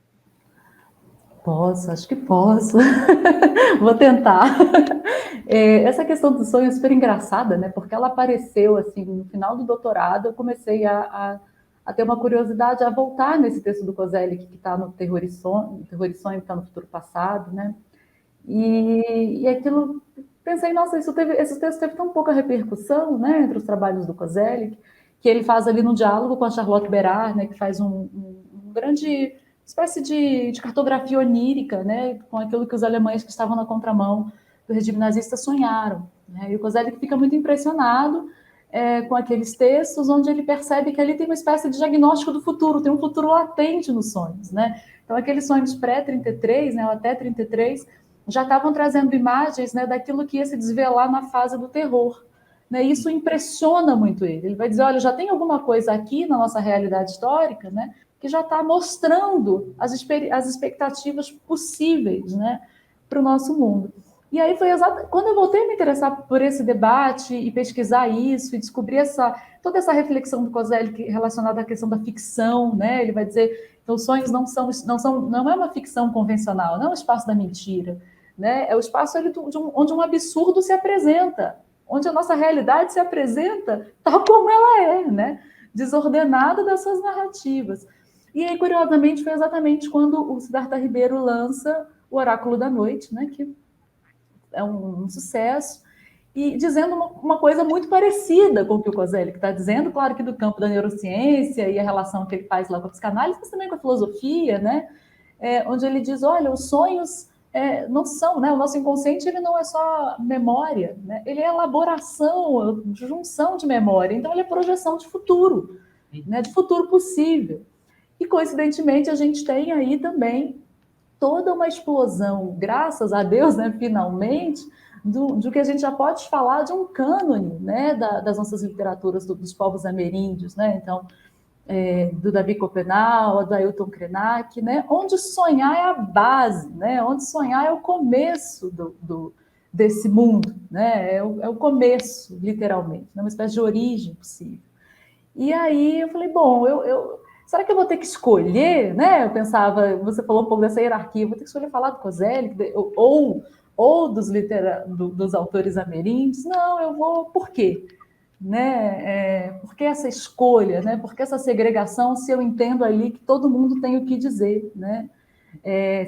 Posso, acho que posso. Vou tentar. Essa questão do sonho é super engraçada, né? Porque ela apareceu assim no final do doutorado. Eu comecei a ter uma curiosidade a voltar nesse texto do Koselleck que está no Terror e Sonho, que está no Futuro Passado, né? E aquilo, pensei, nossa, esse texto teve tão pouca repercussão, né? Entre os trabalhos do Koselleck, que ele faz ali no diálogo com a Charlotte Berard, né? Que faz um grande espécie de cartografia onírica, né, com aquilo que os alemães que estavam na contramão do regime nazista sonharam. Né? E o Koselleck fica muito impressionado com aqueles textos onde ele percebe que ali tem uma espécie de diagnóstico do futuro, tem um futuro latente nos sonhos. Né? Então, aqueles sonhos pré-33, né, ou até 33, já estavam trazendo imagens, né, daquilo que ia se desvelar na fase do terror. Né? Isso impressiona muito ele. Ele vai dizer, olha, já tem alguma coisa aqui na nossa realidade histórica, né, que já está mostrando as expectativas possíveis, né, para o nosso mundo. E aí foi quando eu voltei a me interessar por esse debate e pesquisar isso e descobrir toda essa reflexão do Koselleck relacionada à questão da ficção, né? Ele vai dizer, então, sonhos não é uma ficção convencional, não é o espaço da mentira, né? É o espaço onde um absurdo se apresenta, onde a nossa realidade se apresenta tal como ela é, né? Desordenada das suas narrativas. E aí, curiosamente, foi exatamente quando o Siddhartha Ribeiro lança o Oráculo da Noite, né, que é um sucesso, e dizendo uma coisa muito parecida com o que o Koselleck está dizendo, claro que do campo da neurociência e a relação que ele faz lá com a psicanálise, mas também com a filosofia, né, onde ele diz, olha, os sonhos não são, né, o nosso inconsciente ele não é só memória, né, ele é elaboração, junção de memória, então ele é projeção de futuro, né, de futuro possível. E, coincidentemente, a gente tem aí também toda uma explosão, graças a Deus, né, finalmente, do que a gente já pode falar de um cânone, né, das nossas literaturas dos povos ameríndios, né? Então, do Davi Copenau, do Ailton Krenak, né, onde sonhar é a base, né, onde sonhar é o começo desse mundo, né, é o começo, literalmente, né, uma espécie de origem possível. E aí eu falei, bom, será que eu vou ter que escolher, né? Eu pensava, você falou um pouco dessa hierarquia, eu vou ter que escolher falar do Koselleck ou dos autores ameríndios? Não, eu vou, por quê? Né? Por que essa escolha, né? Por que essa segregação, se eu entendo ali que todo mundo tem o que dizer, né?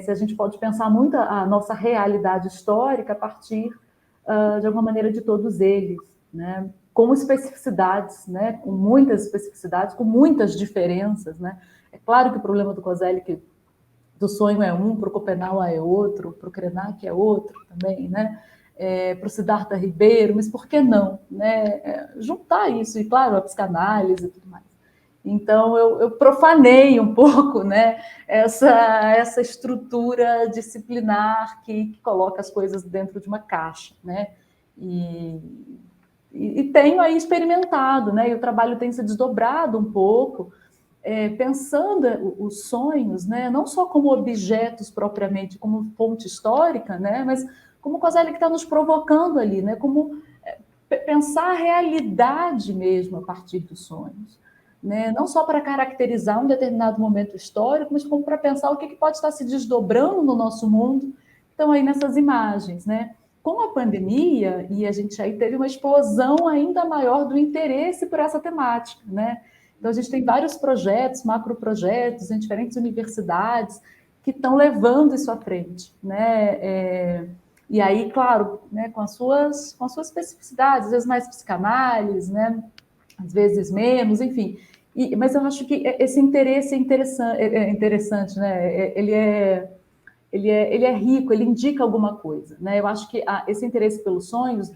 Se a gente pode pensar muito a nossa realidade histórica a partir, de alguma maneira, de todos eles, né? Com especificidades, né? Com muitas especificidades, com muitas diferenças, né? É claro que o problema do Koselleck do sonho é um, para o Copenau é outro, para o Krenak é outro também, né? para o Siddhartha Ribeiro, mas por que não, né? Juntar isso, e claro, a psicanálise e tudo mais. Então, eu profanei um pouco, né, essa estrutura disciplinar que coloca as coisas dentro de uma caixa, né? E tenho aí experimentado, né? E o trabalho tem se desdobrado um pouco, pensando os sonhos, né? Não só como objetos propriamente, como fonte histórica, né? Mas como coisa que está nos provocando ali, né? Como pensar a realidade mesmo a partir dos sonhos. Né? Não só para caracterizar um determinado momento histórico, mas como para pensar o que pode estar se desdobrando no nosso mundo. Então, aí nessas imagens, né? Com a pandemia, e a gente aí teve uma explosão ainda maior do interesse por essa temática, né? Então, a gente tem vários projetos, macroprojetos, em diferentes universidades, que estão levando isso à frente, né? E aí, claro, né, com as suas especificidades, às vezes mais psicanálise, né? Às vezes menos, enfim. Mas eu acho que esse interesse é interessante, né? Ele é rico, ele indica alguma coisa, né? Eu acho que esse interesse pelos sonhos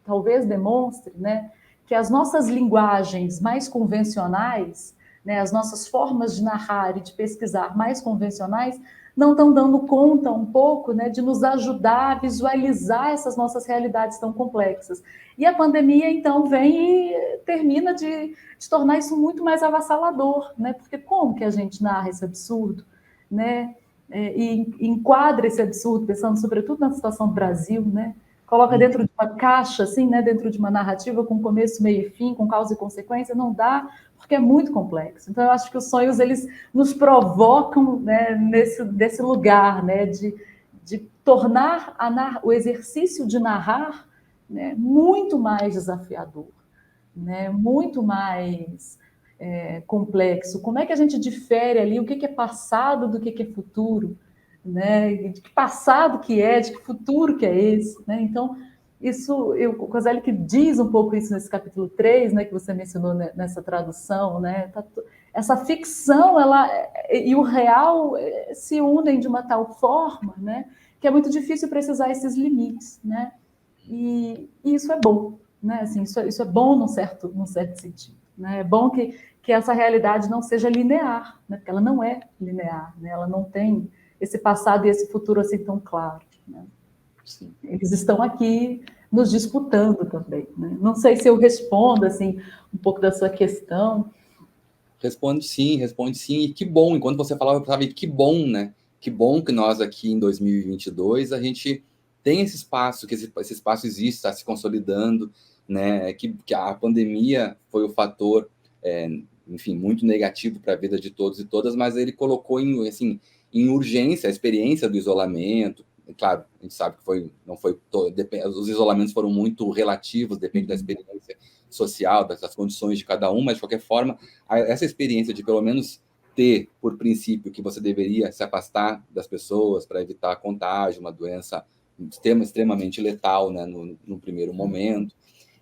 talvez demonstre, né, que as nossas linguagens mais convencionais, né, as nossas formas de narrar e de pesquisar mais convencionais, não estão dando conta um pouco, né, de nos ajudar a visualizar essas nossas realidades tão complexas. E a pandemia, então, vem e termina de tornar isso muito mais avassalador, né? Porque como que a gente narra esse absurdo, né? E enquadra esse absurdo, pensando sobretudo na situação do Brasil, né? Coloca dentro de uma caixa, assim, né? Dentro de uma narrativa com começo, meio e fim, com causa e consequência, não dá, porque é muito complexo. Então, eu acho que os sonhos, eles nos provocam, né, nesse lugar, né? De tornar o exercício de narrar, né, muito mais desafiador, né? Muito mais complexo. Como é que a gente difere ali o que é passado do que é futuro, né? De que passado que é, de que futuro que é esse, né? Então, o Coselli que diz um pouco isso nesse capítulo 3, né, que você mencionou nessa tradução, né? Essa ficção, e o real se unem de uma tal forma, né, que é muito difícil precisar esses limites, né? E isso é bom, né? Assim, isso é bom num certo sentido, né? É bom que essa realidade não seja linear, né? Porque ela não é linear, né? Ela não tem esse passado e esse futuro assim tão claro, né? Sim. Eles estão aqui nos disputando também, né? Não sei se eu respondo assim um pouco da sua questão. Responde sim, e que bom, enquanto você falava, eu pensava, que bom, né? Que bom que nós aqui em 2022 a gente tem esse espaço, que esse espaço existe, está se consolidando, né? Que a pandemia foi o fator, enfim, muito negativo para a vida de todos e todas, mas ele colocou em urgência a experiência do isolamento. Claro, a gente sabe que não foi os isolamentos foram muito relativos, depende da experiência social, das condições de cada um, mas de qualquer forma, essa experiência de pelo menos ter, por princípio, que você deveria se afastar das pessoas para evitar contágio, uma doença extremamente letal, né, no primeiro momento.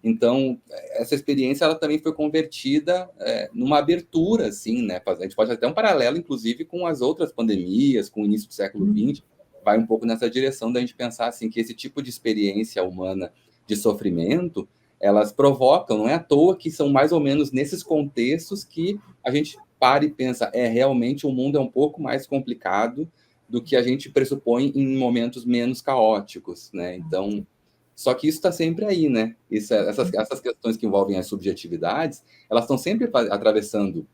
Então, essa experiência ela também foi convertida numa abertura, assim, né? A gente pode fazer até um paralelo, inclusive, com as outras pandemias, com o início do século XX, vai um pouco nessa direção da gente pensar assim que esse tipo de experiência humana de sofrimento, elas provocam, não é à toa que são mais ou menos nesses contextos que a gente para e pensa, realmente o mundo é um pouco mais complicado do que a gente pressupõe em momentos menos caóticos, né? Então, só que isso está sempre aí, né? Essas questões que envolvem as subjetividades, elas estão sempre atravessando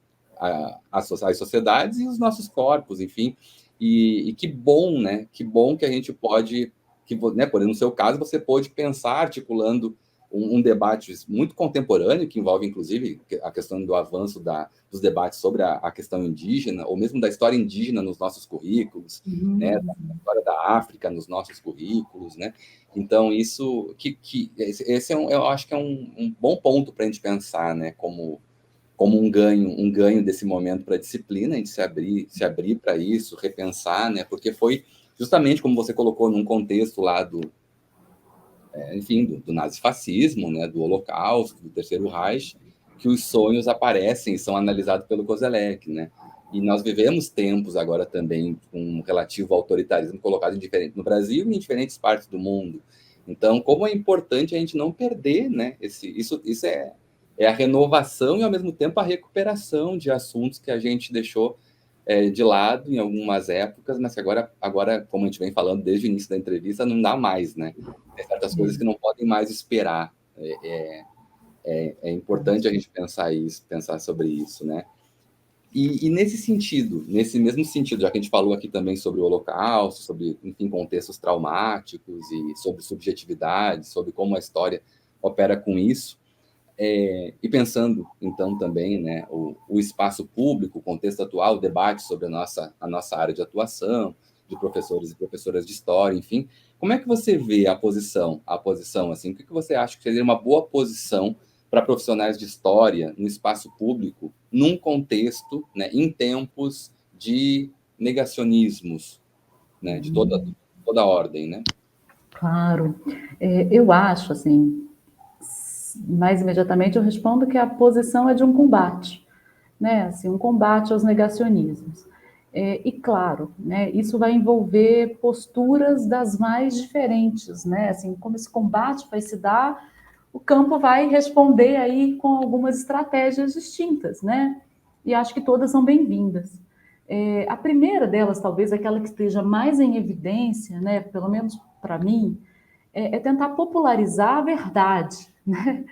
as sociedades e os nossos corpos, enfim. E que bom, né? Que bom que a gente pode, né, por exemplo, no seu caso, você pôde pensar articulando um debate muito contemporâneo, que envolve, inclusive, a questão do avanço dos debates sobre a questão indígena, ou mesmo da história indígena nos nossos currículos, né, da história da África nos nossos currículos, né? Então, esse eu acho que é um bom ponto para a gente pensar, né, como um ganho desse momento para a disciplina, a gente se abrir para isso, repensar, né, porque foi justamente como você colocou num contexto lá do nazifascismo, né, do Holocausto, do Terceiro Reich, que os sonhos aparecem e são analisados pelo Kozelek, né? E nós vivemos tempos agora também com um relativo autoritarismo colocado no Brasil e em diferentes partes do mundo. Então, como é importante a gente não perder, né, isso é a renovação e, ao mesmo tempo, a recuperação de assuntos que a gente deixou de lado em algumas épocas, mas que agora, como a gente vem falando desde o início da entrevista, não dá mais, né? Tem certas coisas que não podem mais esperar. É importante a gente pensar sobre isso, né? E nesse sentido, nesse mesmo sentido, já que a gente falou aqui também sobre o Holocausto, sobre, enfim, contextos traumáticos e sobre subjetividade, sobre como a história opera com isso, e pensando, então, também, né, o espaço público, o contexto atual, o debate sobre a nossa área de atuação, de professores e professoras de história, enfim, como é que você vê a posição, assim, o que você acha que seria uma boa posição para profissionais de história no espaço público, num contexto, né, em tempos de negacionismos, né, de toda ordem, né? Claro. Eu acho, assim, mais imediatamente eu respondo que a posição é de um combate, né? Assim, um combate aos negacionismos. E claro, né, isso vai envolver posturas das mais diferentes, né? Assim, como esse combate vai se dar, o campo vai responder aí com algumas estratégias distintas, né? E acho que todas são bem-vindas. A primeira delas, talvez aquela que esteja mais em evidência, né, pelo menos para mim, é tentar popularizar a verdade, né?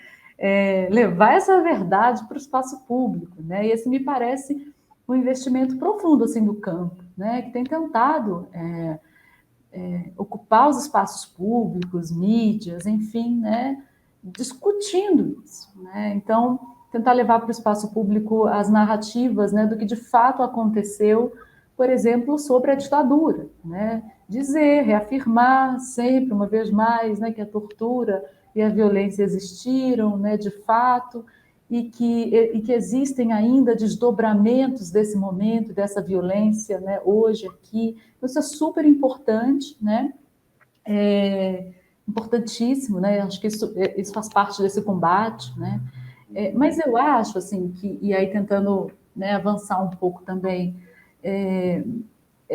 Levar essa verdade para o espaço público, né? E esse me parece um investimento profundo assim do campo, né? Que tem tentado ocupar os espaços públicos, mídias, enfim, né? Discutindo isso, né? Então tentar levar para o espaço público as narrativas, né? Do que de fato aconteceu, por exemplo, sobre a ditadura, né? Dizer, reafirmar sempre, uma vez mais, né? Que a tortura e a violência existiram, né? De fato, e que existem ainda desdobramentos desse momento, dessa violência, né, hoje aqui. Isso é super importante, né? Importantíssimo, né? Acho que isso faz parte desse combate, né? Mas eu acho, assim, que, e aí tentando, né, avançar um pouco também,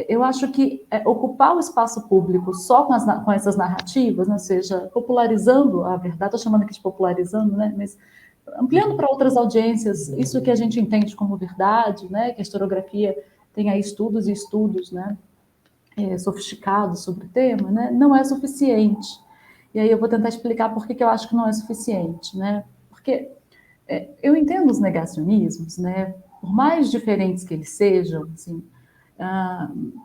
eu acho que ocupar o espaço público só com essas narrativas, né, ou seja, popularizando a verdade, estou chamando aqui de popularizando, né, mas ampliando para outras audiências isso que a gente entende como verdade, né, que a historiografia tem aí estudos e estudos, né, sofisticados sobre o tema, né, não é suficiente. E aí eu vou tentar explicar por que eu acho que não é suficiente, né, porque eu entendo os negacionismos, né, por mais diferentes que eles sejam, assim,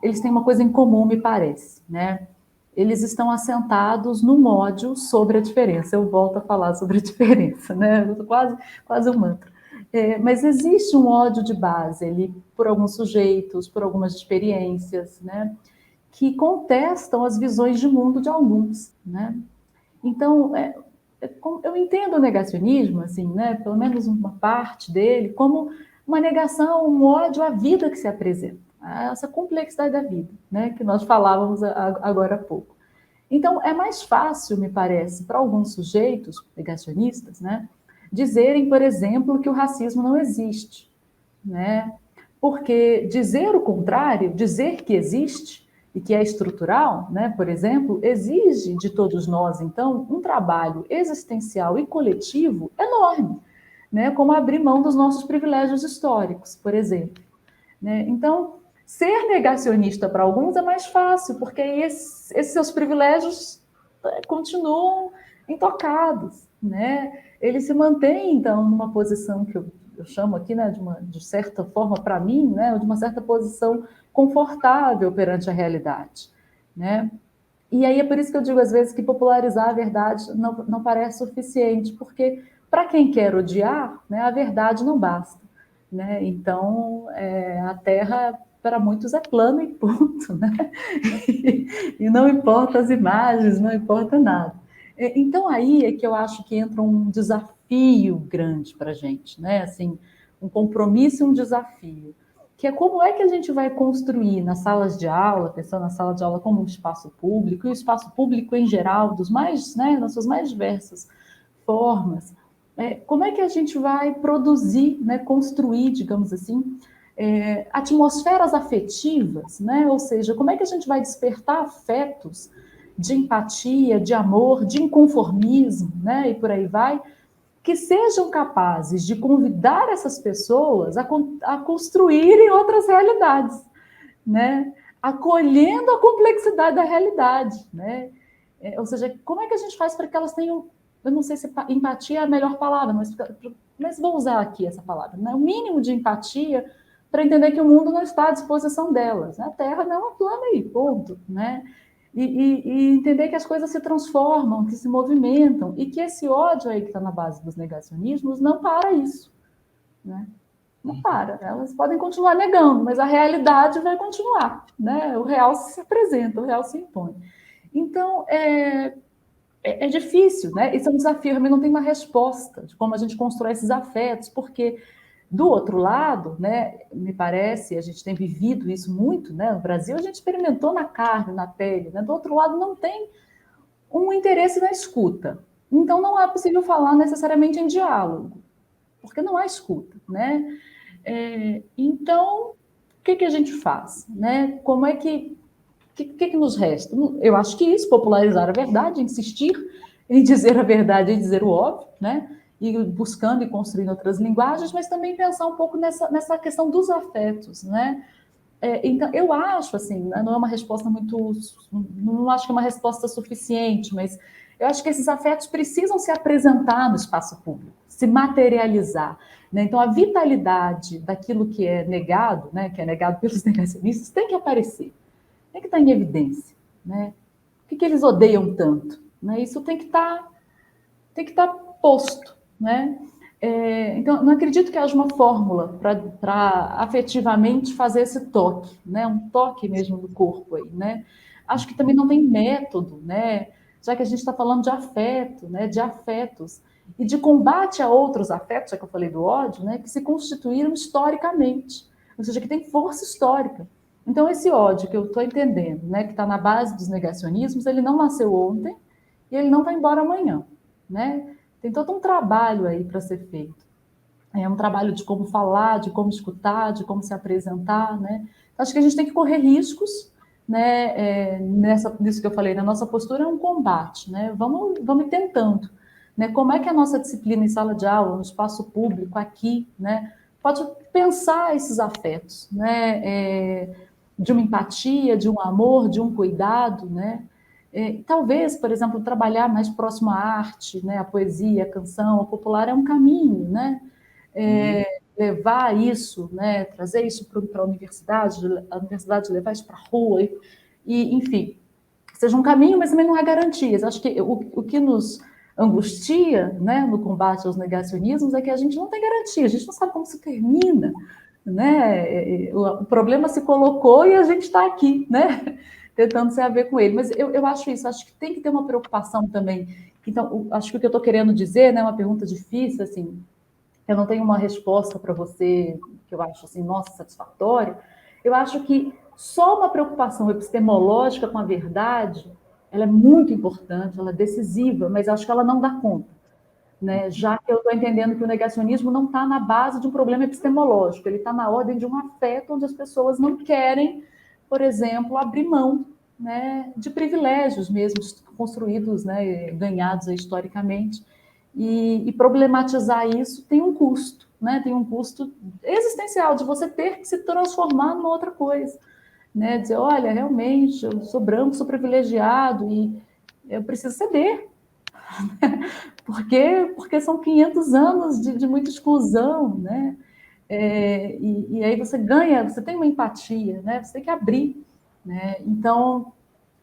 eles têm uma coisa em comum, me parece, né? Eles estão assentados num ódio sobre a diferença. Eu volto a falar sobre a diferença, né? Quase um mantra. Mas existe um ódio de base ali por alguns sujeitos, por algumas experiências, né? Que contestam as visões de mundo de alguns, né? Então, eu entendo o negacionismo, assim, né? Pelo menos uma parte dele, como uma negação, um ódio à vida que se apresenta, a essa complexidade da vida, né? Que nós falávamos agora há pouco. Então, é mais fácil, me parece, para alguns sujeitos negacionistas, né? Dizerem, por exemplo, que o racismo não existe, né? Porque dizer o contrário, dizer que existe e que é estrutural, né, por exemplo, exige de todos nós, então, um trabalho existencial e coletivo enorme, né, como abrir mão dos nossos privilégios históricos, por exemplo. Né? Então, ser negacionista para alguns é mais fácil, porque esses seus privilégios continuam intocados, né? Eles se mantêm, então, numa posição que eu chamo aqui, né, de certa forma, para mim, né, de uma certa posição confortável perante a realidade, né? E aí é por isso que eu digo, às vezes, que popularizar a verdade não parece suficiente, porque para quem quer odiar, né, a verdade não basta. Né? Então, a Terra, para muitos, é plana e ponto. Né? E não importa as imagens, não importa nada. Então, aí é que eu acho que entra um desafio grande para a gente, né? Assim, um compromisso e um desafio, que é como é que a gente vai construir nas salas de aula, pensando na sala de aula como um espaço público, e o espaço público em geral, né, nas suas mais diversas formas, como é que a gente vai produzir, né, construir, digamos assim, atmosferas afetivas, né? Ou seja, como é que a gente vai despertar afetos de empatia, de amor, de inconformismo, né, e por aí vai, que sejam capazes de convidar essas pessoas a construírem outras realidades, né, acolhendo a complexidade da realidade, né, ou seja, como é que a gente faz para que elas tenham, eu não sei se empatia é a melhor palavra, mas vou usar aqui essa palavra, né, o mínimo de empatia para entender que o mundo não está à disposição delas, né? A Terra não é uma plana aí, ponto, né? E entender que as coisas se transformam, que se movimentam, e que esse ódio aí que está na base dos negacionismos não para isso, né? Não para, né? Elas podem continuar negando, mas a realidade vai continuar, né? O real se apresenta, o real se impõe. Então, é difícil, né? Esse é um desafio, realmente não tem uma resposta de como a gente constrói esses afetos, porque do outro lado, né, me parece, a gente tem vivido isso muito, né, no Brasil a gente experimentou na carne, na pele, né, do outro lado não tem um interesse na escuta. Então não é possível falar necessariamente em diálogo, porque não há escuta, né? Então, o que a gente faz, né? Como é que nos resta? Eu acho que isso, popularizar a verdade, insistir em dizer a verdade e dizer o óbvio, né? E buscando e construindo outras linguagens, mas também pensar um pouco nessa questão dos afetos, né? Então, eu acho, assim, não é uma resposta muito... Não acho que é uma resposta suficiente, mas eu acho que esses afetos precisam se apresentar no espaço público, se materializar, né? Então, a vitalidade daquilo que é negado, né, que é negado pelos negacionistas, tem que aparecer, tem que estar em evidência, né? O que eles odeiam tanto, né? Isso tem que estar posto, né? Então, não acredito que haja uma fórmula para afetivamente fazer esse toque, né? Um toque mesmo do corpo aí, né? Acho que também não tem método, né? Já que a gente está falando de afeto, né? De afetos e de combate a outros afetos, já que eu falei do ódio, né? Que se constituíram historicamente, ou seja, que tem força histórica. Então, esse ódio que eu estou entendendo, né? Que está na base dos negacionismos, ele não nasceu ontem e ele não vai embora amanhã, né? Tem todo um trabalho aí para ser feito. É um trabalho de como falar, de como escutar, de como se apresentar, né? Acho que a gente tem que correr riscos, né? Nisso que eu falei, na nossa postura é um combate, né? Vamos tentando, né? Como é que a nossa disciplina em sala de aula, no espaço público, aqui, né? Pode pensar esses afetos, né? De uma empatia, de um amor, de um cuidado, né? Talvez, por exemplo, trabalhar mais próximo à arte, né? A poesia, a canção, o popular é um caminho, né? Levar isso, né, trazer isso para a universidade levar isso para a rua, enfim, seja um caminho, mas também não há garantias. Acho que o que nos angustia, né, no combate aos negacionismos é que a gente não tem garantia, a gente não sabe como se termina, né? O problema se colocou e a gente está aqui, né, tentando se haver com ele. Mas eu acho isso, acho que tem que ter uma preocupação também. Então, acho que o que eu estou querendo dizer, né, uma pergunta difícil, assim, eu não tenho uma resposta para você que eu acho assim, nossa, satisfatória. Eu acho que só uma preocupação epistemológica com a verdade, ela é muito importante, ela é decisiva, mas acho que ela não dá conta, né? Já que eu estou entendendo que o negacionismo não está na base de um problema epistemológico, ele está na ordem de um afeto onde as pessoas não querem, por exemplo, abrir mão, né, de privilégios mesmo construídos, né, ganhados historicamente, e problematizar isso tem um custo, né? Tem um custo existencial de você ter que se transformar numa outra coisa, né? Dizer, olha, realmente, eu sou branco, sou privilegiado e eu preciso ceder, porque são 500 anos de muita exclusão, né? E aí você ganha, você tem uma empatia, né? Você tem que abrir, né? Então,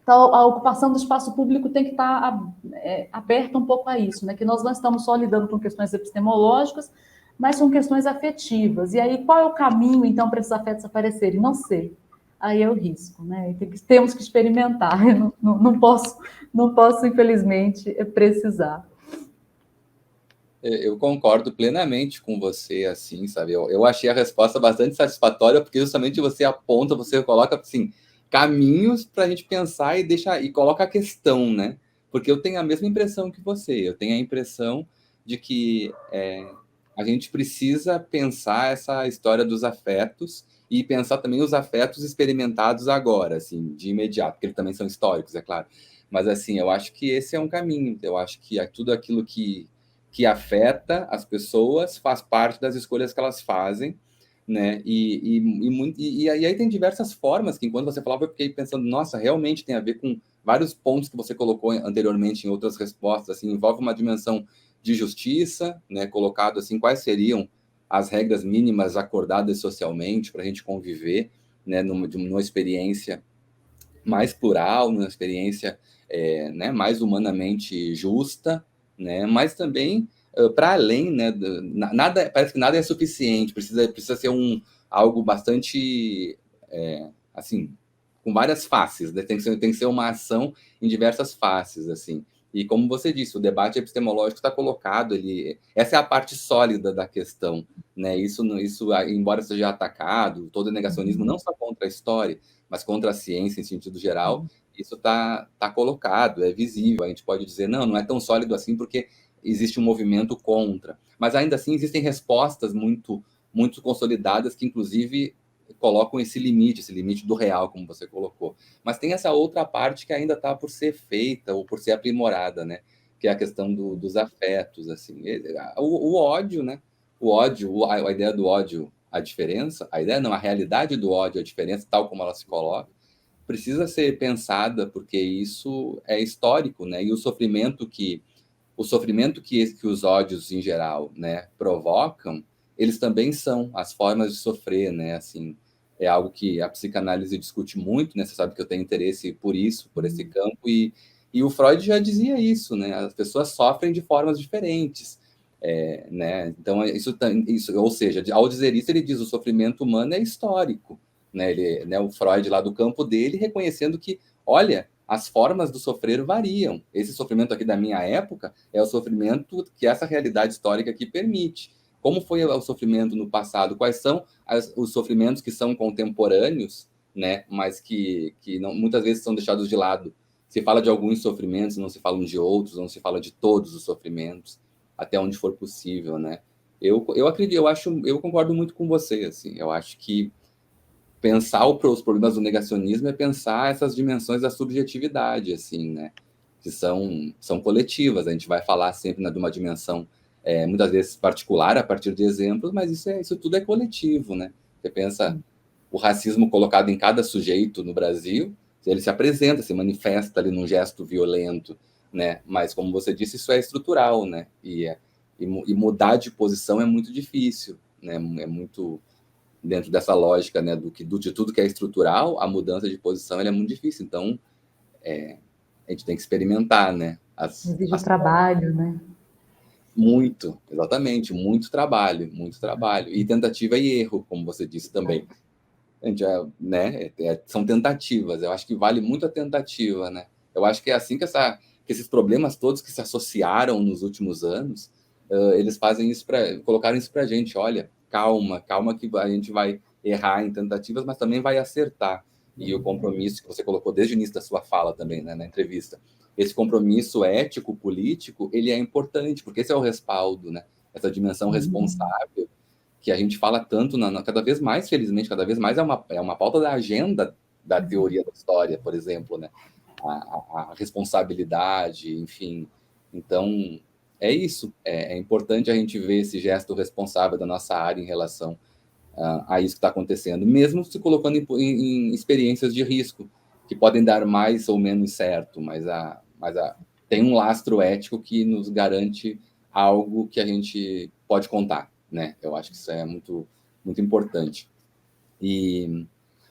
a ocupação do espaço público tem que estar aberta um pouco a isso, né? Que nós não estamos só lidando com questões epistemológicas, mas com questões afetivas. E aí, qual é o caminho, então, para esses afetos aparecerem? Não sei. Aí é o risco, né? Temos que experimentar. Eu não posso, infelizmente, precisar. Eu concordo plenamente com você, assim, sabe? Eu achei a resposta bastante satisfatória, porque justamente você aponta, você coloca, assim, caminhos para a gente pensar e coloca a questão, né? Porque eu tenho a mesma impressão que você. Eu tenho a impressão de que a gente precisa pensar essa história dos afetos e pensar também os afetos experimentados agora, assim, de imediato, porque eles também são históricos, é claro. Mas, assim, eu acho que esse é um caminho. Eu acho que tudo aquilo que afeta as pessoas faz parte das escolhas que elas fazem, né? E aí tem diversas formas que, enquanto você falava, eu fiquei pensando, nossa, realmente tem a ver com vários pontos que você colocou anteriormente em outras respostas, assim, envolve uma dimensão de justiça, né? Colocado assim, quais seriam as regras mínimas acordadas socialmente para a gente conviver, né? Numa experiência mais plural, numa experiência né, mais humanamente justa, né, mas também para além, né, nada, parece que nada é suficiente, precisa ser algo bastante, assim, com várias faces, né, tem que ser uma ação em diversas faces, assim. E como você disse, o debate epistemológico está colocado, essa é a parte sólida da questão, né? Isso, embora seja atacado, todo negacionismo não só contra a história, mas contra a ciência em sentido geral, isso tá colocado, é visível. A gente pode dizer, não é tão sólido assim porque existe um movimento contra. Mas ainda assim existem respostas muito consolidadas que, inclusive, colocam esse limite do real, como você colocou. Mas tem essa outra parte que ainda está por ser feita ou por ser aprimorada, né? Que é a questão dos afetos, assim. O ódio, né? O ódio, a ideia do ódio, a diferença, a ideia não, a realidade do ódio, a diferença, tal como ela se coloca, precisa ser pensada porque isso é histórico, né? E o sofrimento que os ódios em geral, né, provocam, eles também são as formas de sofrer, né? Assim, é algo que a psicanálise discute muito, né? Você sabe que eu tenho interesse por isso, por esse campo, e o Freud já dizia isso, né? As pessoas sofrem de formas diferentes, né? Então, isso, ou seja, ao dizer isso, ele diz o sofrimento humano é histórico, né? O Freud lá do campo dele reconhecendo que, olha, as formas do sofrer variam. Esse sofrimento aqui da minha época é o sofrimento que essa realidade histórica aqui permite. Como foi o sofrimento no passado? Quais são os sofrimentos que são contemporâneos, né? Mas que não, muitas vezes são deixados de lado. Se fala de alguns sofrimentos, não se fala de outros, não se fala de todos os sofrimentos, até onde for possível, né? Eu acredito, eu concordo muito com você, assim. Eu acho que pensar os problemas do negacionismo é pensar essas dimensões da subjetividade, assim, né? Que são coletivas. A gente vai falar sempre de uma dimensão, muitas vezes particular, a partir de exemplos, mas isso tudo é coletivo, né? Você pensa o racismo colocado em cada sujeito no Brasil, ele se apresenta, se manifesta ali num gesto violento, né? Mas, como você disse, isso é estrutural, né? E mudar de posição é muito difícil, né? É muito dentro dessa lógica, né, de tudo que é estrutural, a mudança de posição é muito difícil. Então, a gente tem que experimentar, né? Exige trabalho, né? Muito, exatamente, muito trabalho. E tentativa e erro, como você disse também. A gente né, são tentativas. Eu acho que vale muito a tentativa, né? Eu acho que é assim que esses problemas todos que se associaram nos últimos anos, eles fazem isso colocaram isso para a gente. Olha, calma que a gente vai errar em tentativas, mas também vai acertar. E o compromisso que você colocou desde o início da sua fala também, né, na entrevista, esse compromisso ético, político, ele é importante, porque esse é o respaldo, né? Essa dimensão responsável que a gente fala tanto, cada vez mais, felizmente, cada vez mais é uma pauta da agenda da teoria da história, por exemplo, né? A responsabilidade, enfim. Então, é isso. É importante a gente ver esse gesto responsável da nossa área em relação a isso que está acontecendo, mesmo se colocando em experiências de risco, que podem dar mais ou menos certo, mas tem um lastro ético que nos garante algo que a gente pode contar, né? Eu acho que isso é muito, muito importante. E,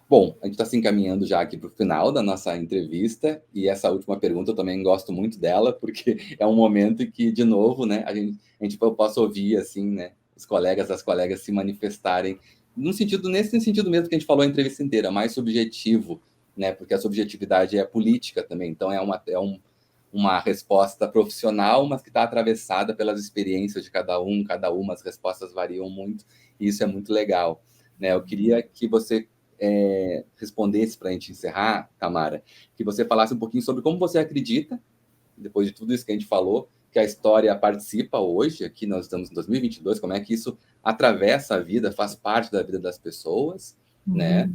bom, a gente está se encaminhando já aqui para o final da nossa entrevista, e essa última pergunta eu também gosto muito dela, porque é um momento em que, de novo, né, eu posso ouvir, assim, né, as colegas se manifestarem, nesse sentido mesmo que a gente falou a entrevista inteira, mais subjetivo, né, porque a subjetividade é política também, então uma resposta profissional, mas que está atravessada pelas experiências de cada uma, as respostas variam muito, e isso é muito legal. Né? Eu queria que você respondesse para a gente encerrar, Tamara, que você falasse um pouquinho sobre como você acredita, depois de tudo isso que a gente falou, que a história participa hoje, aqui nós estamos em 2022, como é que isso atravessa a vida, faz parte da vida das pessoas, né,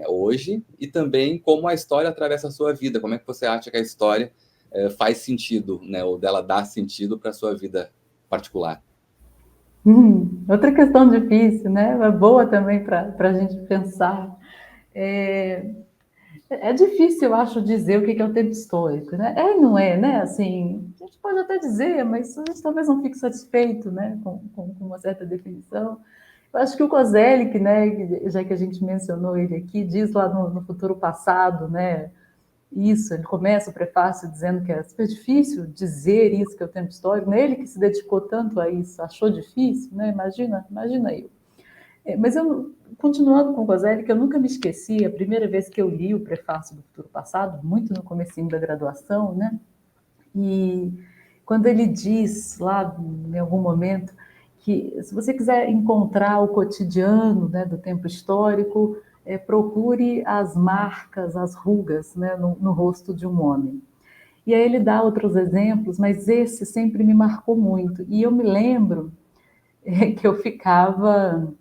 hoje, e também como a história atravessa a sua vida. Como é que você acha que a história faz sentido, né, ou dela dá sentido para a sua vida particular? Outra questão difícil, né? Mas boa também para a gente pensar. É, é difícil, eu acho, dizer o que é o tempo histórico, né? É e não é, né? Assim, a gente pode até dizer, mas a gente talvez não fique satisfeito, né, com uma certa definição. Eu acho que o Kozelik, né, já que a gente mencionou ele aqui, diz lá no Futuro Passado, né, isso, ele começa o prefácio dizendo que é super difícil dizer isso, que é o tempo histórico, né? Ele que se dedicou tanto a isso, achou difícil, né? Imagina eu. Mas eu, continuando com o Kozelik, eu nunca me esqueci, a primeira vez que eu li o prefácio do Futuro Passado, muito no comecinho da graduação, né? E quando ele diz lá, em algum momento, que se você quiser encontrar o cotidiano, né, do tempo histórico, procure as marcas, as rugas, né, no rosto de um homem. E aí ele dá outros exemplos, mas esse sempre me marcou muito. E eu me lembro que eu ficava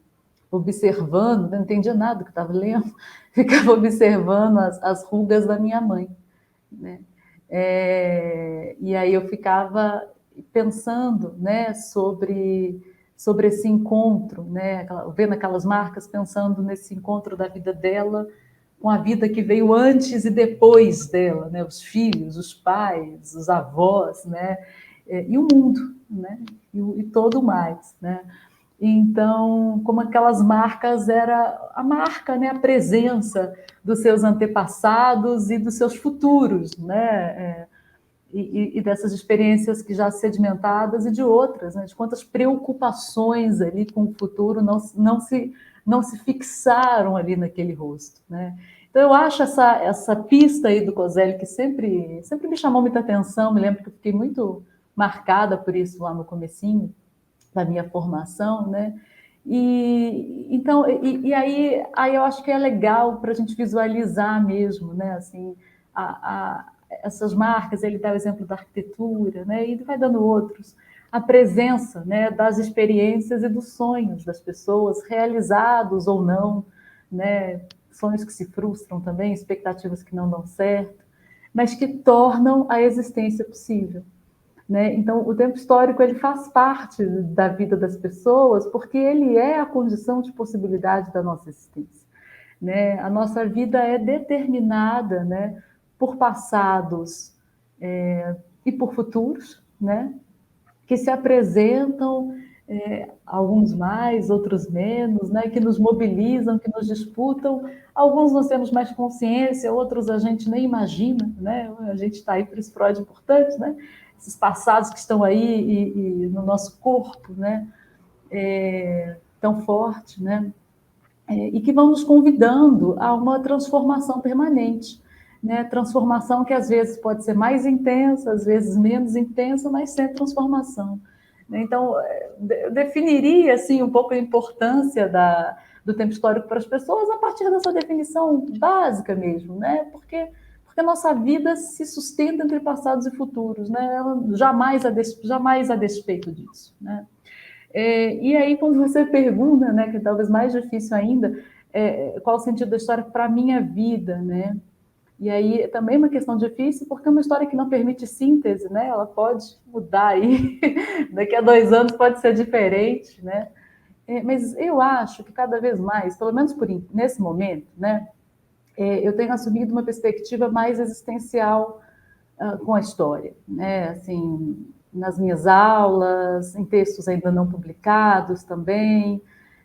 observando, não entendia nada do que estava lendo, ficava observando as rugas da minha mãe, né? E aí eu ficava pensando, né, sobre esse encontro, né, vendo aquelas marcas, pensando nesse encontro da vida dela com a vida que veio antes e depois dela, né, os filhos, os pais, os avós, né, e o mundo, né, e todo mais, né. Então, como aquelas marcas era a marca, né, a presença dos seus antepassados e dos seus futuros, né, e dessas experiências que já sedimentadas e de outras, né, de quantas preocupações ali com o futuro não se fixaram ali naquele rosto, né. Então, eu acho essa pista aí do Kozelli que sempre me chamou muita atenção, me lembro que eu fiquei muito marcada por isso lá no comecinho da minha formação, né? E então, aí eu acho que é legal para a gente visualizar mesmo, né? Assim, essas marcas, ele dá o exemplo da arquitetura, né? E vai dando outros, a presença, né, das experiências e dos sonhos das pessoas, realizados ou não, né? Sonhos que se frustram também, expectativas que não dão certo, mas que tornam a existência possível. Né? Então, o tempo histórico ele faz parte da vida das pessoas porque ele é a condição de possibilidade da nossa existência. Né? A nossa vida é determinada, né, por passados e por futuros, né, que se apresentam, alguns mais, outros menos, né, que nos mobilizam, que nos disputam. Alguns nós temos mais consciência, outros a gente nem imagina, né? A gente está aí, por isso Freud é importante, né? Esses passados que estão aí e no nosso corpo, né? Tão forte, né? E que vão nos convidando a uma transformação permanente, né? Transformação que às vezes pode ser mais intensa, às vezes menos intensa, mas sempre transformação. Então, eu definiria assim um pouco a importância do tempo histórico para as pessoas a partir dessa definição básica mesmo, né? Porque a nossa vida se sustenta entre passados e futuros, né? Ela jamais a despeito disso, né? E aí, quando você pergunta, né, que é talvez mais difícil ainda, qual o sentido da história para a minha vida, né? E aí também é uma questão difícil, porque é uma história que não permite síntese, né? Ela pode mudar aí, daqui a 2 anos pode ser diferente, né? Mas eu acho que cada vez mais, pelo menos nesse momento, né, eu tenho assumido uma perspectiva mais existencial com a história, né? Assim, nas minhas aulas, em textos ainda não publicados também,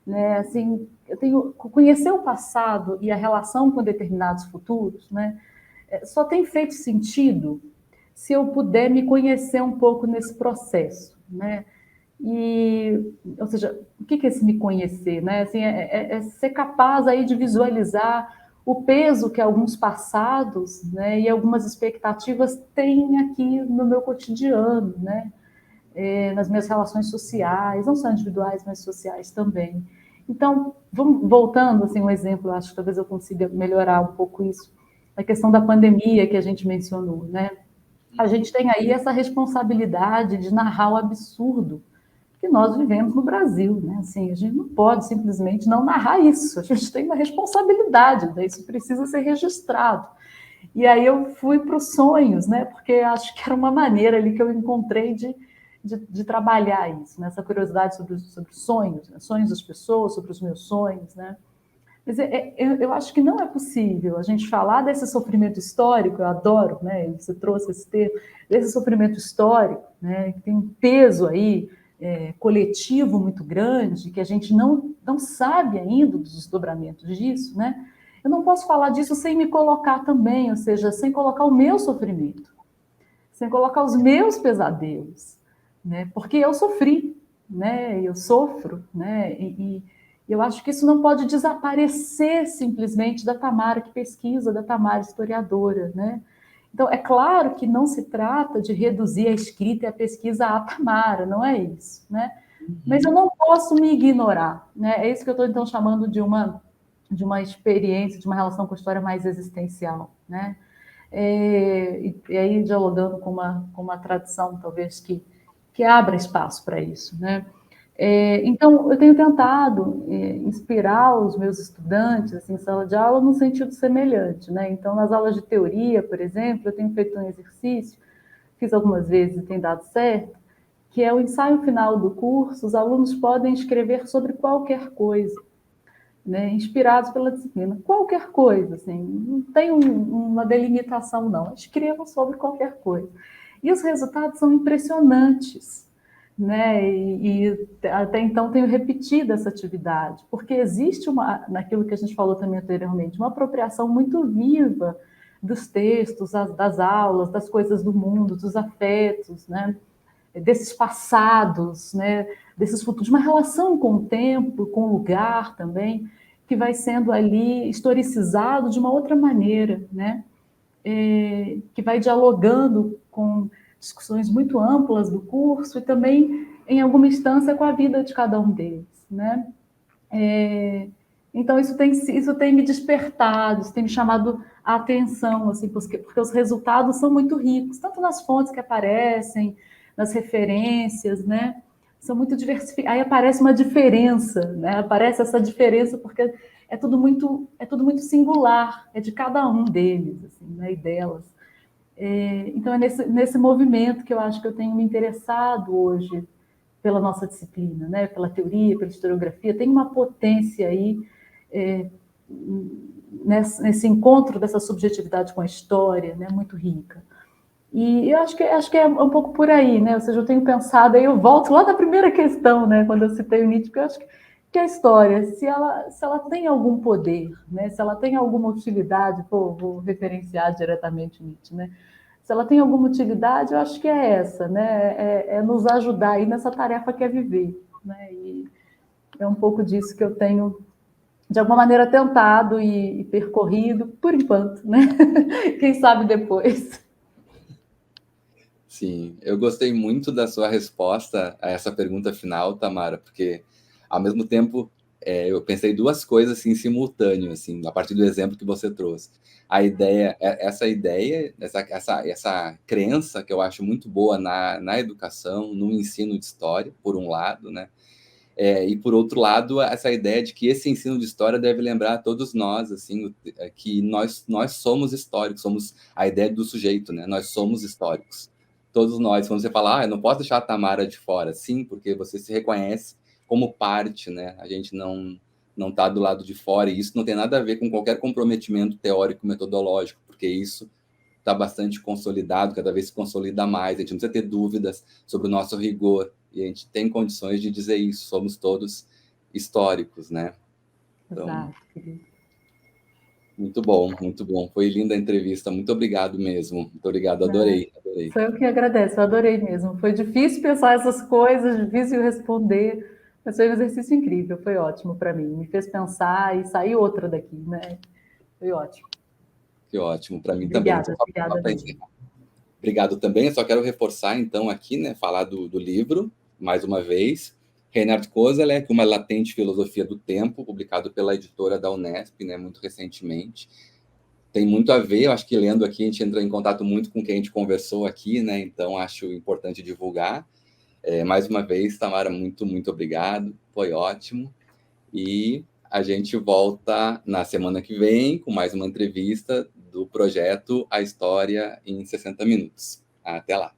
né? Assim, eu tenho conhecer o passado e a relação com determinados futuros, né? Só tem feito sentido se eu puder me conhecer um pouco nesse processo, né? Ou seja, o que é esse me conhecer, né? Assim, é ser capaz aí de visualizar o peso que alguns passados, né, e algumas expectativas têm aqui no meu cotidiano, né? Nas minhas relações sociais, não só individuais, mas sociais também. Então, vamos voltando assim um exemplo, acho que talvez eu consiga melhorar um pouco isso, a questão da pandemia que a gente mencionou, né? A gente tem aí essa responsabilidade de narrar o absurdo, que nós vivemos no Brasil, né? Assim, a gente não pode simplesmente não narrar isso, a gente tem uma responsabilidade, né? Isso precisa ser registrado. E aí eu fui para os sonhos, né? Porque acho que era uma maneira ali que eu encontrei de trabalhar isso, né? Essa curiosidade sobre sonhos, né? Sonhos das pessoas, sobre os meus sonhos, né? Mas eu acho que não é possível a gente falar desse sofrimento histórico, eu adoro, né? Você trouxe esse termo, desse sofrimento histórico, né? Que tem um peso aí coletivo muito grande, que a gente não sabe ainda dos desdobramentos disso, né? Eu não posso falar disso sem me colocar também, ou seja, sem colocar o meu sofrimento, sem colocar os meus pesadelos, né? Porque eu sofri, né? Eu sofro, né? E eu acho que isso não pode desaparecer simplesmente da Tamara que pesquisa, da Tamara historiadora, né? Então, é claro que não se trata de reduzir a escrita e a pesquisa à Tamara, não é isso, né? Mas eu não posso me ignorar, né? É isso que eu estou, então, chamando de uma experiência, de uma relação com a história mais existencial, né? E aí dialogando com uma tradição, talvez, que abra espaço para isso, né? Então, eu tenho tentado inspirar os meus estudantes assim, em sala de aula no sentido semelhante, né? Então, nas aulas de teoria, por exemplo, eu tenho feito um exercício, fiz algumas vezes e tem dado certo, que é o ensaio final do curso, os alunos podem escrever sobre qualquer coisa, né, inspirados pela disciplina. Qualquer coisa, assim, não tem uma delimitação, não. Escrevam sobre qualquer coisa. E os resultados são impressionantes, né? E até então tenho repetido essa atividade, porque existe naquilo que a gente falou também anteriormente, uma apropriação muito viva dos textos, das aulas, das coisas do mundo, dos afetos, né? Desses passados, né? Desses futuros, uma relação com o tempo, com o lugar também, que vai sendo ali historicizado de uma outra maneira, né? Que vai dialogando com discussões muito amplas do curso e também, em alguma instância, com a vida de cada um deles, né? Então, isso tem me despertado, isso tem me chamado a atenção, assim, porque os resultados são muito ricos, tanto nas fontes que aparecem, nas referências, né? São muito diversificados. Aí aparece uma diferença, né? Aparece essa diferença porque é tudo muito singular, é de cada um deles, assim, né? E delas. Então, é nesse movimento que eu acho que eu tenho me interessado hoje pela nossa disciplina, né? Pela teoria, pela historiografia, tem uma potência aí nesse encontro dessa subjetividade com a história, né? Muito rica. E eu acho que é um pouco por aí, né? Ou seja, eu tenho pensado, aí eu volto lá na primeira questão, né? Quando eu citei o Nietzsche, porque eu acho que a história, se ela tem algum poder, né? Se ela tem alguma utilidade, vou referenciar diretamente o Nietzsche, né? Se ela tem alguma utilidade, eu acho que é essa, né? É nos ajudar aí nessa tarefa que é viver, né? E é um pouco disso que eu tenho, de alguma maneira, tentado e percorrido, por enquanto, né? Quem sabe depois. Sim, eu gostei muito da sua resposta a essa pergunta final, Tamara, porque, ao mesmo tempo, eu pensei duas coisas assim, em simultâneo, assim, a partir do exemplo que você trouxe. Essa ideia, essa crença que eu acho muito boa na educação, no ensino de história, por um lado, né? E, por outro lado, essa ideia de que esse ensino de história deve lembrar a todos nós, assim, que nós somos históricos, somos a ideia do sujeito, né? Nós somos históricos. Todos nós, quando você fala, eu não posso deixar a Tamara de fora, sim, porque você se reconhece como parte, né? A gente não está do lado de fora, e isso não tem nada a ver com qualquer comprometimento teórico, metodológico, porque isso está bastante consolidado, cada vez se consolida mais, a gente não precisa ter dúvidas sobre o nosso rigor, e a gente tem condições de dizer isso, somos todos históricos, né? Então, Exato, querido. muito bom, muito bom. Foi linda a entrevista, muito obrigado mesmo. Muito obrigado, adorei, adorei. Sou eu que agradeço, eu adorei mesmo. Foi difícil pensar essas coisas, difícil responder, mas foi um exercício incrível, foi ótimo para mim. Me fez pensar e sair outra daqui, né? Foi ótimo. Que ótimo, para mim também. Então, Obrigada, só obrigada para mesmo. encerrar. Obrigado também, eu só quero reforçar, então, aqui, né, falar do livro, mais uma vez, Reinhard Koselleck, Uma Latente Filosofia do Tempo, publicado pela editora da Unesp, né, muito recentemente. Tem muito a ver, eu acho que lendo aqui a gente entra em contato muito com quem a gente conversou aqui, né, então acho importante divulgar. Mais uma vez, Tamara, muito, muito obrigado, foi ótimo. E a gente volta na semana que vem com mais uma entrevista do projeto A História em 60 Minutos. Até lá!